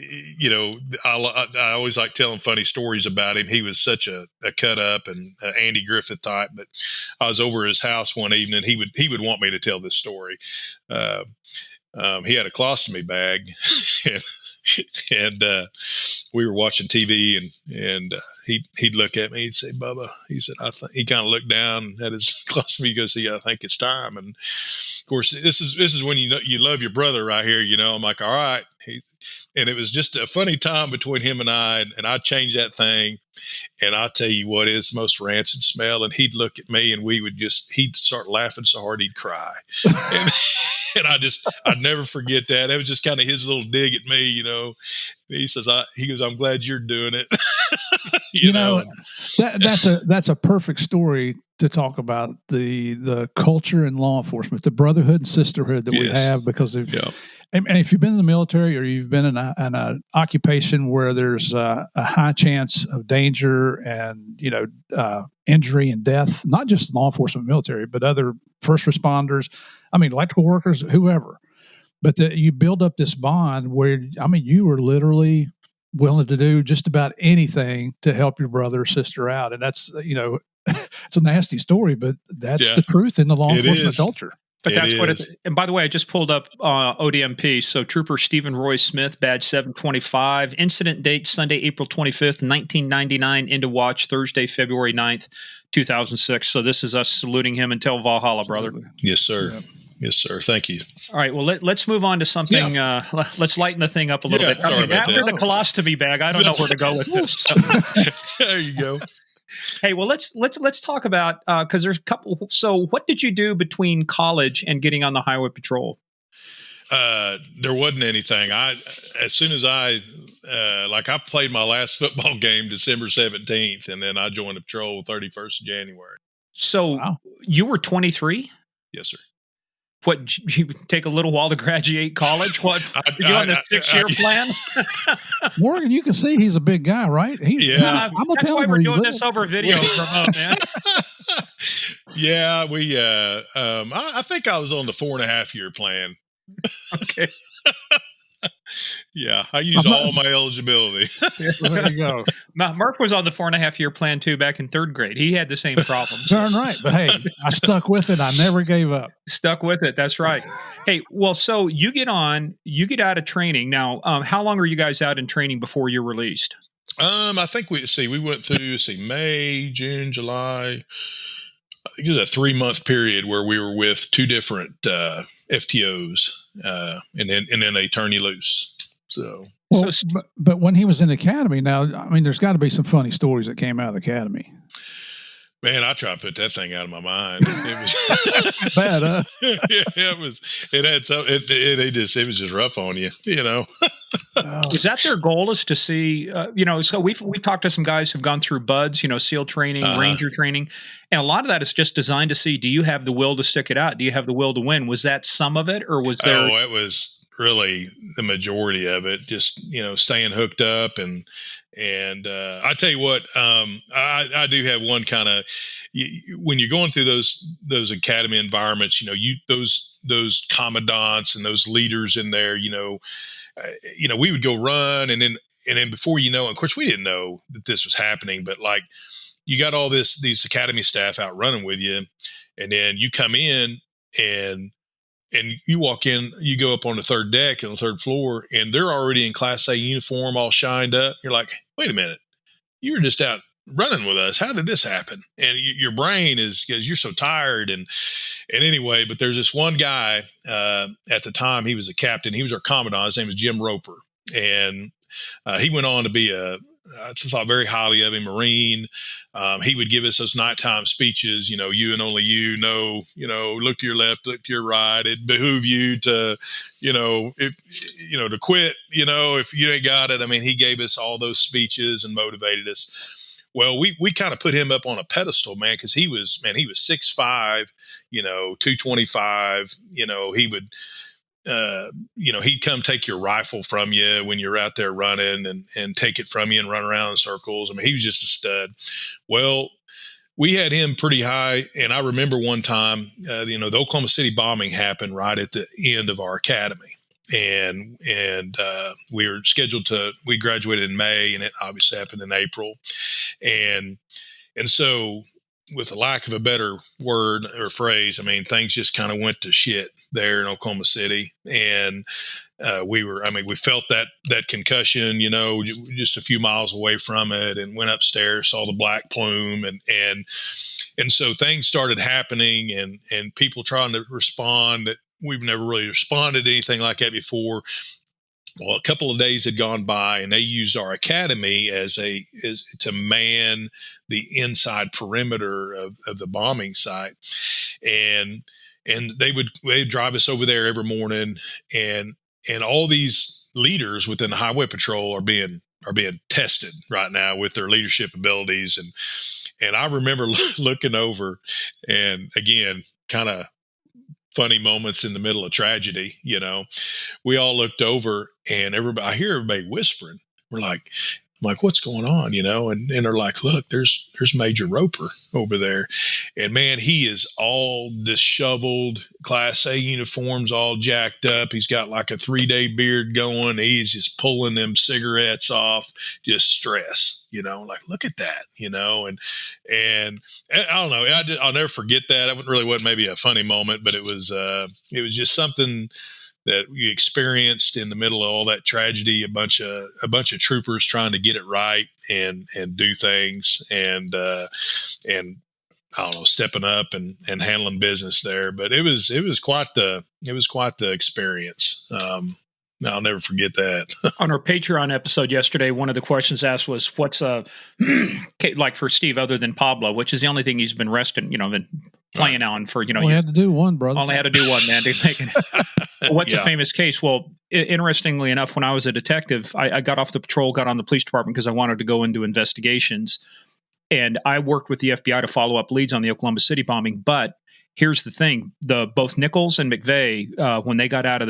I always like telling funny stories about him. He was such a cut up and Andy Griffith type. But I was over at his house one evening. He would want me to tell this story. He had a colostomy bag, and we were watching TV, and he'd look at me. He'd say, "Bubba," he said, he kind of looked down at his colostomy. He goes, "I think it's time." And of course, this is when you love your brother right here. I'm like, all right. And it was just a funny time between him and I changed that thing. And I'll tell you what is the most rancid smell. And he'd look at me and he'd start laughing so hard he'd cry. And I'd never forget that. It was just kind of his little dig at me, He says, he goes, "I'm glad you're doing it." That's a perfect story to talk about the culture in law enforcement, the brotherhood and sisterhood that we have because of. Yeah. And if you've been in the military or you've been in an occupation where there's a high chance of danger and, injury and death, not just law enforcement, military, but other first responders, electrical workers, whoever. But you build up this bond where, you were literally willing to do just about anything to help your brother or sister out. And that's, it's a nasty story, but that's the truth in the law enforcement culture. But that's what it is. And by the way, I just pulled up ODMP. So Trooper Stephen Roy Smith, badge 725. Incident date Sunday, April 25th, 1999. Into watch Thursday, February 9th, 2006. So this is us saluting him until Valhalla, brother. Yes, sir. Yeah. Yes, sir. Thank you. All right. Well, let's move on to something. Yeah. Let's lighten the thing up a little bit. After the colostomy bag, I don't know where to go with this. So. There you go. Hey, well, let's talk about because there's a couple. So, what did you do between college and getting on the highway patrol? There wasn't anything. As soon as I played my last football game December 17th, and then I joined the patrol 31st of January. So you were 23? Yes, sir. What, you take a little while to graduate college? What, you on the 6-year plan? Morgan, you can see he's a big guy, right? I'm that's why we're doing this over video remote, man. Yeah, I think I was on the 4.5-year plan. Okay. Yeah, I used all my eligibility. There you go. Murph was on the 4.5-year plan too back in 3rd grade. He had the same problems. Darn right. But hey, I stuck with it. I never gave up. Stuck with it. That's right. Hey, well, so you get out of training. Now, how long are you guys out in training before you're released? I think we went through, May, June, July. I think it was a 3-month period where we were with 2 different FTOs, and then they turn you loose. So, but when he was in the academy, now, there's got to be some funny stories that came out of the academy. Man, I try to put that thing out of my mind. It was bad, huh? Yeah, it was. It had some. It was just rough on you, Is that their goal, is to see, so we've talked to some guys who've gone through BUDS, SEAL training, Ranger training, and a lot of that is just designed to see, do you have the will to stick it out? Do you have the will to win? Was that some of it, or was there? Oh, it was really the majority of it, just, staying hooked up. And I tell you what, I do have one kind of, when you're going through those academy environments, those commandants and those leaders in there, we would go run, and then before you know, of course we didn't know that this was happening, but like, you got all these academy staff out running with you, and then you come in and you walk in, you go up on the third deck on the third floor, and they're already in Class A uniform, all shined up. You're like, wait a minute, you were just out running with us. How did this happen? And your brain is, because you're so tired. And anyway, but there's this one guy, at the time he was a captain. He was our commandant. His name was Jim Roper. And he went on to be I thought very highly of him, Marine. He would give us those nighttime speeches, you and only look to your left, look to your right. It behoove you to, to quit, if you ain't got it. I mean, he gave us all those speeches and motivated us. Well, we kind of put him up on a pedestal, man, because he was 6'5", 225. He would, he'd come take your rifle from you when you're out there running, and take it from you and run around in circles. I mean, he was just a stud. Well, we had him pretty high. And I remember one time, the Oklahoma City bombing happened right at the end of our academy. And we were scheduled we graduated in May, and it obviously happened in April. And so, with a lack of a better word or phrase, I mean, things just kind of went to shit there in Oklahoma City. And we felt that concussion, just a few miles away from it, and went upstairs, saw the black plume, and so things started happening, and people trying to respond that we've never really responded to anything like that before. Well, a couple of days had gone by, and they used our academy to man the inside perimeter of the bombing site. And they'd drive us over there every morning, and all these leaders within the Highway Patrol are being tested right now with their leadership abilities. And I remember looking over, and again, kind of funny moments in the middle of tragedy, we all looked over, and I hear everybody whispering. I'm like, what's going on? And they're like, look, there's Major Roper over there. And man, he is all disheveled, Class A uniforms, all jacked up. He's got like a 3-day beard going. He's just pulling them cigarettes off, just stress, like, look at that, and I don't know. I'll never forget that. It really wasn't maybe a funny moment, but it was just something that we experienced in the middle of all that tragedy. A bunch of troopers trying to get it right and do things, and I don't know, stepping up and handling business there. But it was quite the experience. I'll never forget that. On our Patreon episode yesterday, one of the questions asked was, what's like for Steve, other than Pablo, which is the only thing he's been resting, been playing on for, Only had to do one, brother. Only had to do one, man. What's a famous case? Well, interestingly enough, when I was a detective, I got off the patrol, got on the police department because I wanted to go into investigations. And I worked with the FBI to follow up leads on the Oklahoma City bombing. But here's the thing: both Nichols and McVeigh, when they got out of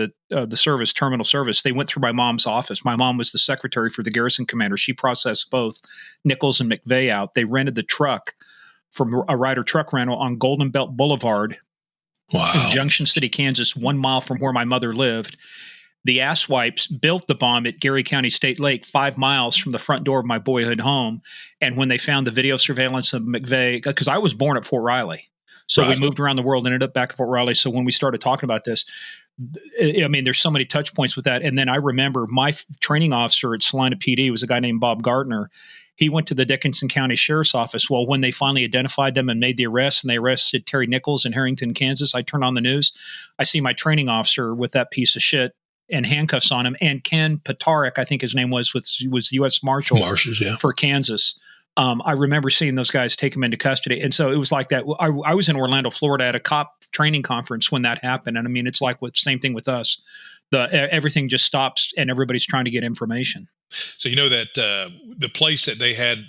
the service, terminal service, they went through my mom's office. My mom was the secretary for the garrison commander. She processed both Nichols and McVeigh out. They rented the truck from a Ryder truck rental on Golden Belt Boulevard in Junction City, Kansas, 1 mile from where my mother lived. The asswipes built the bomb at Geary County State Lake, 5 miles from the front door of my boyhood home. And when they found the video surveillance of McVeigh, because I was born at Fort Riley, so we moved around the world, ended up back at Fort Riley. So when we started talking about this, I mean, there's so many touch points with that. And then I remember my training officer at Salina PD was a guy named Bob Gardner. He went to the Dickinson County Sheriff's Office. Well, when they finally identified them and made the arrest, and they arrested Terry Nichols in Harrington, Kansas, I turned on the news. I see my training officer with that piece of shit and handcuffs on him. And Ken Patarik, I think his name was the U.S. Marshal for Kansas. I remember seeing those guys take him into custody. And so it was like that. I was in Orlando, Florida at a cop training conference when that happened. And I mean, it's like same thing with us. everything just stops and everybody's trying to get information. So that the place that they had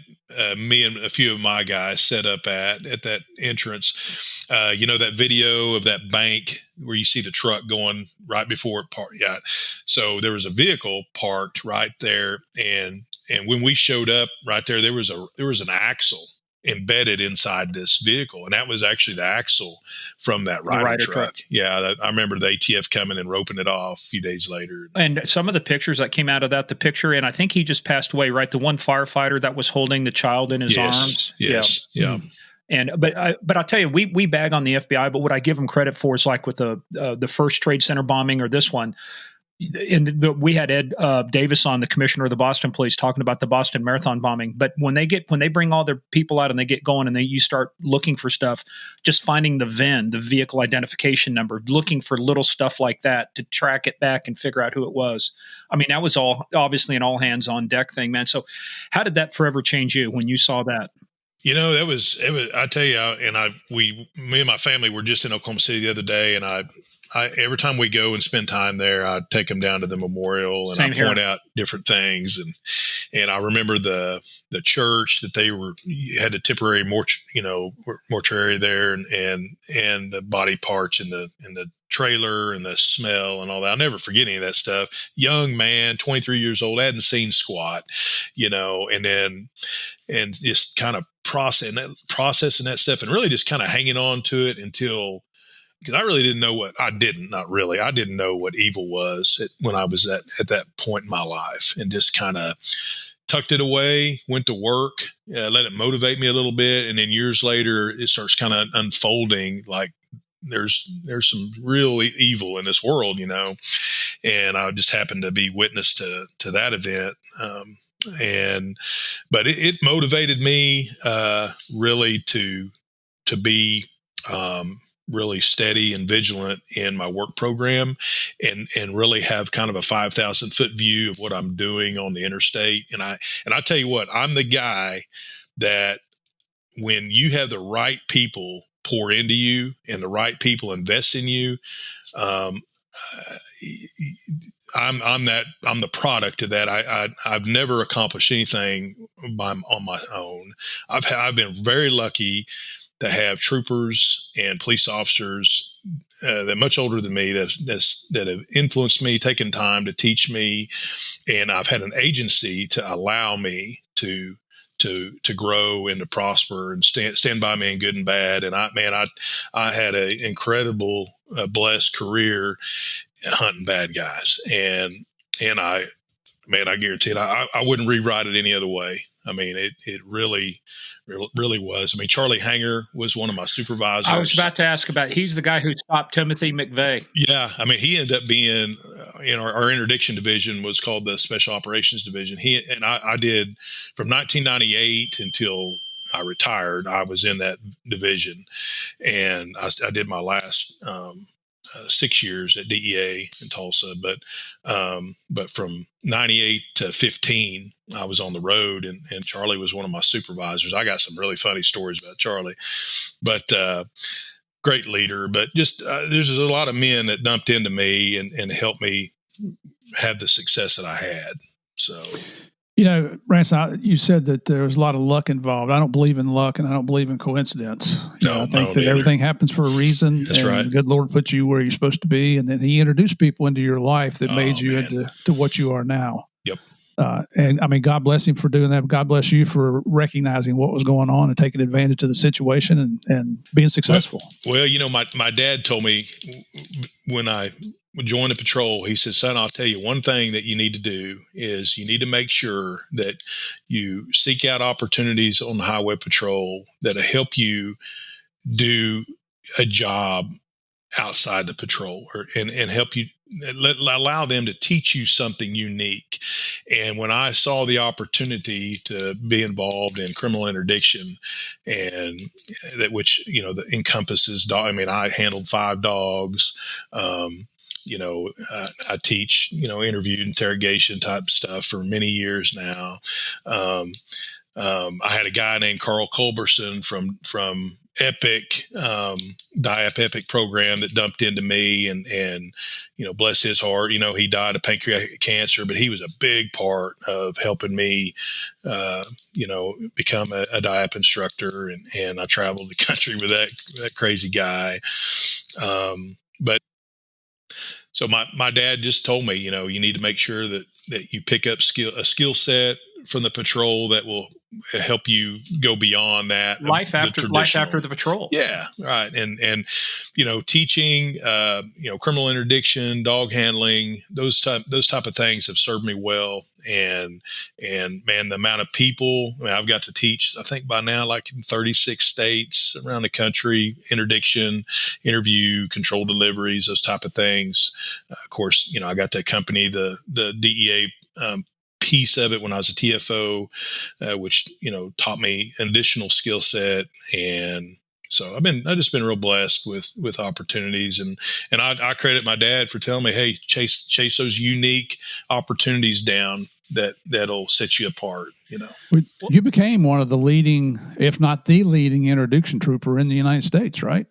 me and a few of my guys set up at that entrance, that video of that bank where you see the truck going right before it parked. Yeah. So there was a vehicle parked right there, and when we showed up right there, there was an axle embedded inside this vehicle, and that was actually the axle from that Ryder truck. Yeah, I remember the ATF coming and roping it off a few days later. And some of the pictures that came out of that, the picture, and I think he just passed away, right? The one firefighter that was holding the child in his arms. Yes. Yeah. And but I'll tell you, we bag on the FBI, but what I give them credit for is like with the first Trade Center bombing or this one. We had Ed Davis on, the commissioner of the Boston Police, talking about the Boston Marathon bombing. But when they bring all their people out and they get going and you start looking for stuff, just finding the VIN, the vehicle identification number, looking for little stuff like that to track it back and figure out who it was. I mean, that was all obviously an all hands on deck thing, man. So how did that forever change you when you saw that? It was, I tell you, me and my family were just in Oklahoma City the other day, and I every time we go and spend time there, I take them down to the memorial and I point out different things. And I remember the church that they had a temporary mortuary there, and the body parts in the trailer and the smell and all that. I'll never forget any of that stuff. Young man, 23 years old, hadn't seen squat, and just kind of processing that stuff and really just kind of hanging on to it because I really didn't know I didn't know what evil was when I was at that point in my life, and just kind of tucked it away, went to work, let it motivate me a little bit. And then years later, it starts kind of unfolding like there's some real evil in this world, and I just happened to be witness to that event. But it motivated me really to be really steady and vigilant in my work program, and really have kind of a 5,000 foot view of what I'm doing on the interstate. And I tell you what, I'm the guy that when you have the right people pour into you and the right people invest in you, I'm the product of that. I've never accomplished anything on my own. I've been very lucky to have troopers and police officers that are much older than me that have influenced me, taken time to teach me, and I've had an agency to allow me to grow and to prosper and stand by me in good and bad. And I had an incredible blessed career hunting bad guys, and I guarantee it, I wouldn't rewrite it any other way. I mean, it really was. I mean, Charlie Hanger was one of my supervisors. I was about to ask about, he's the guy who stopped Timothy McVeigh. Yeah. I mean, he ended up being in our interdiction division was called the Special Operations Division. I did from 1998 until I retired. I was in that division, and I did my last 6 years at DEA in Tulsa, but from 98 to 15, I was on the road, and Charlie was one of my supervisors. I got some really funny stories about Charlie, but great leader. But just there's a lot of men that dumped into me and helped me have the success that I had. So. Branson, you said that there was a lot of luck involved. I don't believe in luck, and I don't believe in coincidence. I think that everything happens for a reason. That's right. The good Lord put you where you're supposed to be, and then He introduced people into your life that made you into what you are now. Yep. And I mean, God bless Him for doing that. God bless you for recognizing what was going on and taking advantage of the situation and being successful. Well, my dad told me when I joined the patrol, he said, "Son, I'll tell you one thing that you need to do is you need to make sure that you seek out opportunities on the highway patrol that'll help you do a job outside the patrol, and help you allow them to teach you something unique." And when I saw the opportunity to be involved in criminal interdiction, and that encompasses dog. I mean, I handled 5 dogs. I teach, interview interrogation type stuff for many years now. I had a guy named Carl Culberson from Epic, DIAP Epic program that dumped into me and, bless his heart, he died of pancreatic cancer, but he was a big part of helping me, become a DIAP instructor. And I traveled the country with that crazy guy. But so my dad just told me, you need to make sure that you pick up a skill set from the patrol that will help you go beyond that. Life after the patrol. Yeah. Right. And teaching, criminal interdiction, dog handling, those type of things have served me well. And man, the amount of people, I've got to teach, I think by now, like in 36 states around the country, interdiction, interview, control deliveries, those type of things. Of course, I got to accompany the DEA, piece of it when I was a TFO, which, taught me an additional skill set. And so I've just been real blessed with opportunities. And I credit my dad for telling me, hey, chase those unique opportunities down that'll set you apart, You became one of the leading, if not the leading interdiction trooper in the United States, right?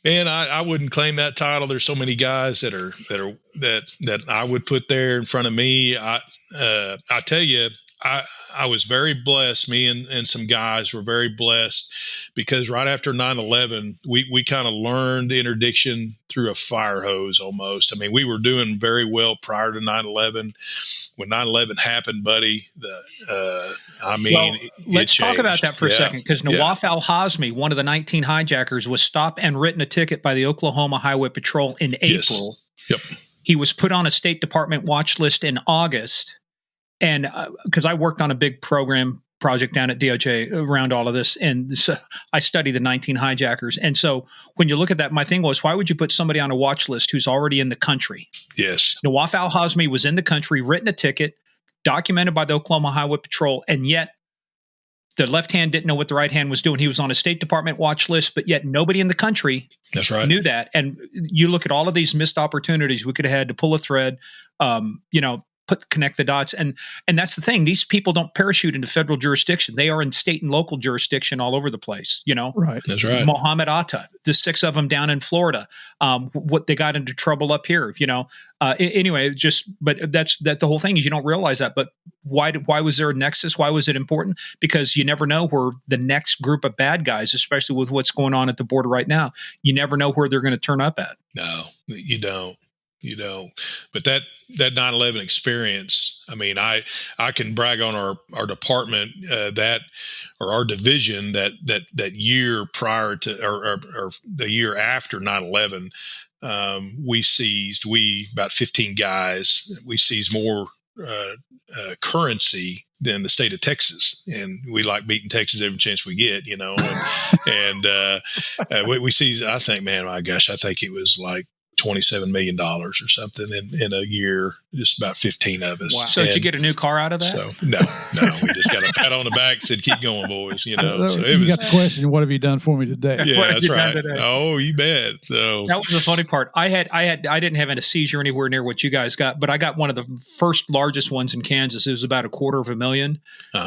And I wouldn't claim that title. There's so many guys that I would put there in front of me. I tell you, I was very blessed. Me and some guys were very blessed because right after 9/11, we kind of learned interdiction through a fire hose almost. I mean, we were doing very well prior to 9/11. When 9/11 happened, buddy, let's talk about that for a second, because Nawaf al-Hazmi, one of the 19 hijackers, was stopped and written a ticket by the Oklahoma Highway Patrol in April. Yep. He was put on a State Department watch list in August. And because I worked on a big project down at DOJ around all of this, and so I studied the 19 hijackers. And so when you look at that, my thing was, why would you put somebody on a watch list who's already in the country? Yes. Nawaf al-Hazmi was in the country, written a ticket, documented by the Oklahoma Highway Patrol, and yet the left hand didn't know what the right hand was doing. He was on a State Department watch list, but yet nobody in the country knew that. And you look at all of these missed opportunities we could have had to pull a thread, connect the dots. And that's the thing. These people don't parachute into federal jurisdiction. They are in state and local jurisdiction all over the place, Right. That's right. Mohammed Atta, the 6 of them down in Florida, what they got into trouble up here, anyway, but that's the whole thing is you don't realize that. But why was there a nexus? Why was it important? Because you never know where the next group of bad guys, especially with what's going on at the border right now, you never know where they're going to turn up at. No, you don't. But that 9/11 experience, I mean, I can brag on our department, or our division that year prior to, or the year after 9/11, about 15 guys, we seized more, currency than the state of Texas. And we like beating Texas every chance we get, and we seized, I think it was like $27 million or something in a year, just about 15 of us. Wow. So did you get a new car out of that? So no, we just got a pat on the back and said, keep going, boys, So you got the question, what have you done for me today? Yeah, that's right. Oh, you bet. So that was the funny part. I didn't have a seizure anywhere near what you guys got, but I got one of the first largest ones in Kansas. It was about $250,000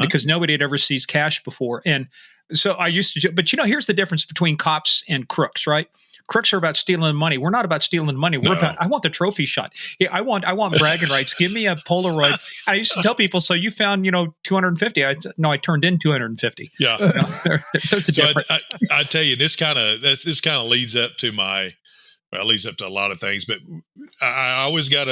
because nobody had ever seized cash before. And so I used to, but here's the difference between cops and crooks, right? Crooks are about stealing money. We're not about stealing money. We're about, I want the trophy shot. I want bragging rights. Give me a Polaroid. I used to tell people, so you found, 250. I turned in 250. Yeah. There's a difference. I tell you, this kind of leads up to leads up to a lot of things, but I always got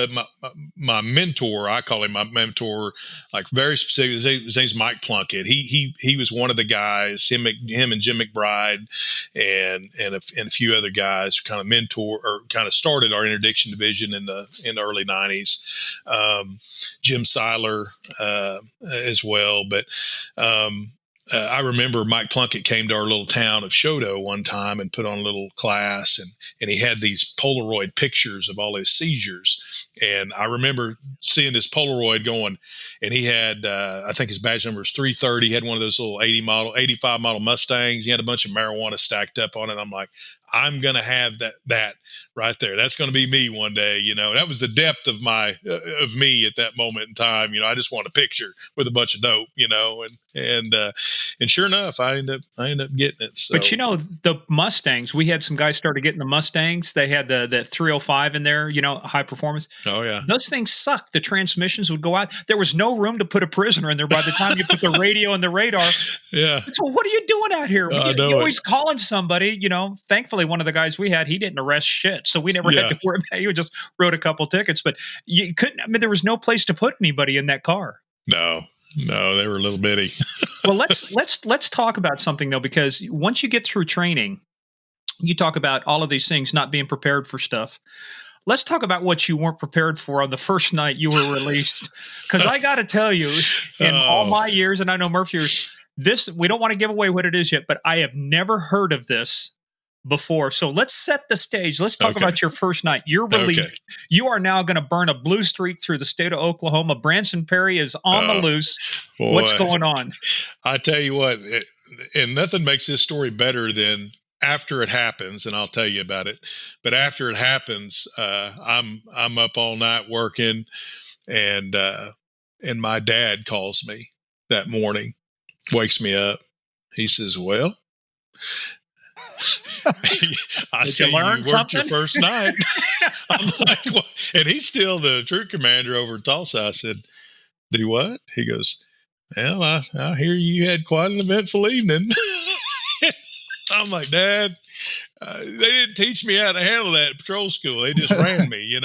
my mentor. I call him my mentor, like very specific. His name's Mike Plunkett. He was one of the guys. Him and Jim McBride and a few other guys kind of mentor or kind of started our interdiction division in the early 90s. Jim Seiler as well, but. I remember Mike Plunkett came to our little town of Shodo one time and put on a little class, and he had these Polaroid pictures of all his seizures. And I remember seeing this Polaroid going, and he had, I think his badge number was 330. He had one of those little 85 model Mustangs. He had a bunch of marijuana stacked up on it. I'm like, I'm going to have that right there. That's going to be me one day. That was the depth of of me at that moment in time. I just want a picture with a bunch of dope, and sure enough, I end up getting it. So. But the Mustangs, we had some guys started getting the Mustangs. They had the 305 in there, high performance. Oh yeah. Those things sucked. The transmissions would go out. There was no room to put a prisoner in there by the time you put the radio and the radar. Yeah. So what are you doing out here? You're always calling somebody, Thankfully, one of the guys we had, he didn't arrest shit. So we never had to worry about it. He just wrote a couple tickets. But you couldn't, there was no place to put anybody in that car. No, they were a little bitty. Well, let's talk about something, though, because once you get through training, you talk about all of these things, not being prepared for stuff. Let's talk about what you weren't prepared for on the first night you were released. Because I got to tell you, in all my years, and I know Murph's years, we don't want to give away what it is yet, but I have never heard of this before. So let's set the stage. Let's talk about your first night. You're released. Okay. You are now going to burn a blue streak through the state of Oklahoma. Branson Perry is on the loose. Boy, what's going on? I tell you what, and nothing makes this story better than after it happens, and I'll tell you about it. But after it happens, I'm up all night working, and my dad calls me that morning, wakes me up. He says, "Well," I say, "You worked your first night." I'm like, "What?" And he's still the troop commander over at Tulsa. I said, "Do what?" He goes, "Well, I hear you had quite an eventful evening." I'm like, "Dad, they didn't teach me how to handle that at patrol school. They just ran me,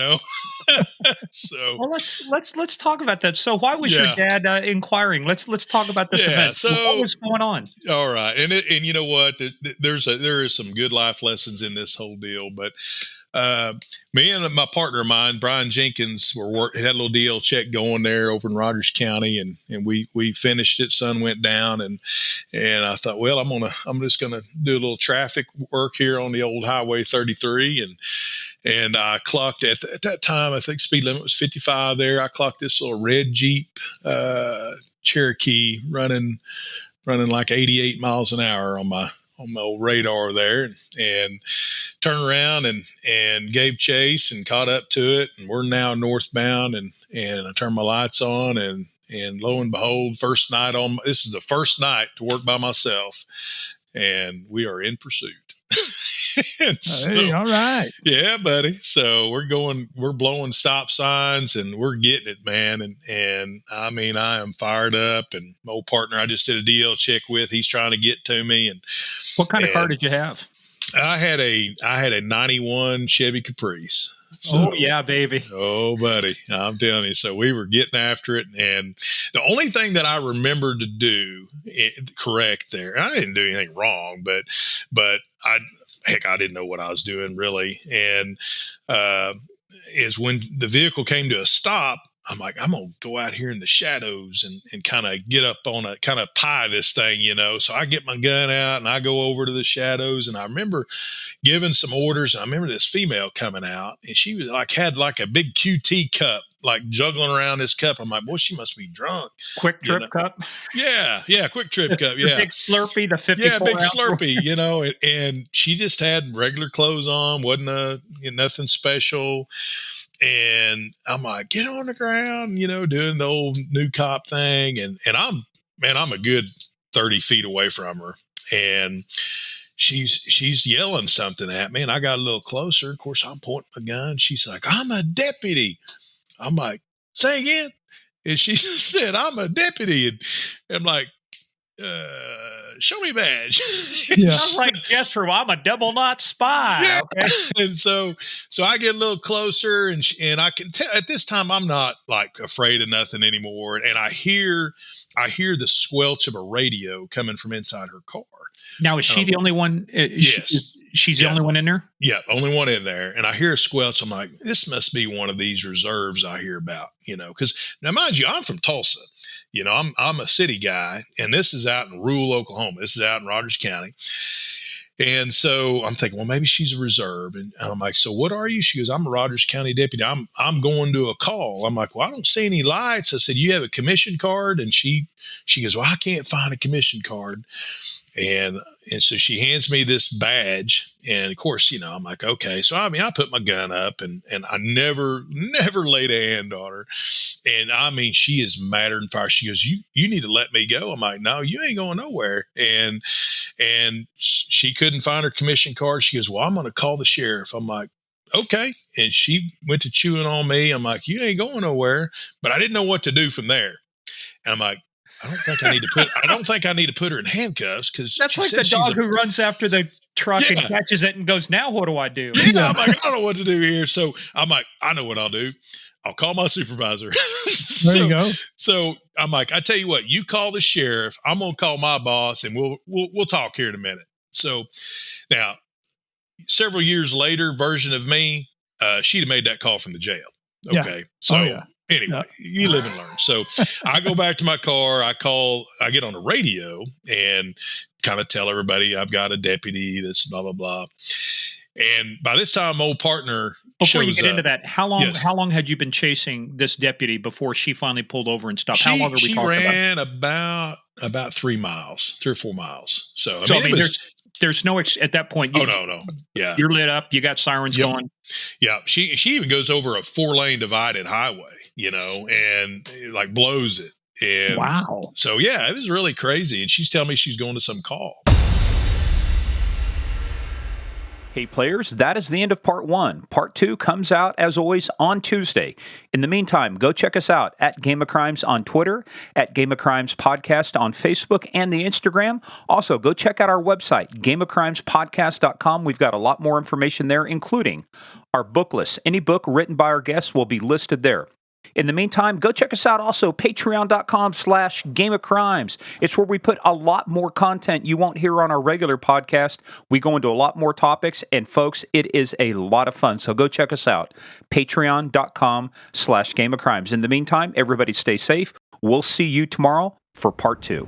So, well, let's talk about that. So, why was your dad inquiring? Let's talk about this event. So, what was going on? All right, and you know what? There is some good life lessons in this whole deal, but. Me and my partner of mine, Brian Jenkins, had a little DL check going there over in Rogers County, and we finished it. Sun went down, and I thought, well, I'm just gonna do a little traffic work here on the old Highway 33, and I clocked at that time. I think speed limit was 55 there. I clocked this little red Jeep Cherokee running like 88 miles an hour on my old radar there, and turned around and gave chase and caught up to it. And we're now northbound, and I turned my lights on, and lo and behold, this is the first night to work by myself, and we are in pursuit. Hey, all right. Yeah, buddy. So we're blowing stop signs, and we're getting it, man. And I mean, I am fired up, and my old partner I just did a DL check with, he's trying to get to me. And what kind of car did you have? I had a 91 Chevy Caprice. So, oh yeah, baby. Oh, buddy. I'm telling you. So we were getting after it. And the only thing that I remember to do correct there, and I didn't do anything wrong, but I didn't know what I was doing really. And is when the vehicle came to a stop, I'm like, I'm going to go out here in the shadows and kind of get up on a kind of pie this thing, So I get my gun out and I go over to the shadows, and I remember giving some orders. And I remember this female coming out, and she was had a big QT cup, like juggling around this cup. I'm like, boy, she must be drunk. Quick Trip cup. Yeah. Quick Trip cup. Yeah. The big Slurpee, the 54 Yeah, big Slurpee, and she just had regular clothes on, wasn't nothing special. And I'm like, get on the ground, doing the old new cop thing. And I'm a good 30 feet away from her. And she's yelling something at me, and I got a little closer. Of course, I'm pointing my gun. She's like, I'm a deputy. I'm like, say again. And she said, I'm a deputy. And I'm like, show me badge. Yeah. I'm like, guess who? I'm a double knot spy. Yeah. Okay. And so I get a little closer, and I can tell at this time I'm not like afraid of nothing anymore. And I hear the squelch of a radio coming from inside her car. Now, is she the only one? Yes. She's the only one in there? Yeah, only one in there. And I hear a squelch. I'm like, this must be one of these reserves I hear about, because now, mind you, I'm from Tulsa. I'm a city guy, and this is out in rural Oklahoma. This is out in Rogers County. And so I'm thinking, well, maybe she's a reserve. And I'm like, so what are you? She goes, I'm a Rogers County deputy. I'm going to a call. I'm like, well, I don't see any lights. I said, you have a commission card? And she goes, well, I can't find a commission card. And And so she hands me this badge. And of course, I'm like, okay. So, I put my gun up and I never laid a hand on her. And she is madder than fire. She goes, you need to let me go. I'm like, no, you ain't going nowhere. And she couldn't find her commission card. She goes, well, I'm going to call the sheriff. I'm like, okay. And she went to chewing on me. I'm like, you ain't going nowhere. But I didn't know what to do from there. And I'm like, I don't think I need to put her in handcuffs, because that's like the dog who runs after the truck and catches it and goes, now what do I do? Yeah, I'm like, I don't know what to do here. So I'm like, I know what I'll do. I'll call my supervisor. There you go. So I'm like, I tell you what, you call the sheriff. I'm gonna call my boss, and we'll talk here in a minute. So now, several years later, version of me, she'd have made that call from the jail. Okay, yeah. so. Anyway, you live and learn. So I go back to my car. I get on the radio and kind of tell everybody I've got a deputy that's blah, blah, blah. And by this time, old partner Before shows you get up. Into that, how long had you been chasing this deputy before she finally pulled over and stopped? How long are we talking about? She ran about 3 or 4 miles. So there's no at that point. No. Yeah, you're lit up. You got sirens going. Yeah, she even goes over a 4-lane divided highway, and like blows it. And wow. So yeah, it was really crazy. And she's telling me she's going to some call. Hey players, that is the end of part 1. Part 2 comes out, as always, on Tuesday. In the meantime, go check us out at Game of Crimes on Twitter, at Game of Crimes Podcast on Facebook and the Instagram. Also, go check out our website, gameofcrimespodcast.com. We've got a lot more information there, including our book list. Any book written by our guests will be listed there. In the meantime, go check us out also, patreon.com/Game of Crimes. It's where we put a lot more content you won't hear on our regular podcast. We go into a lot more topics, and folks, it is a lot of fun. So go check us out, patreon.com/Game of Crimes. In the meantime, everybody stay safe. We'll see you tomorrow for part 2.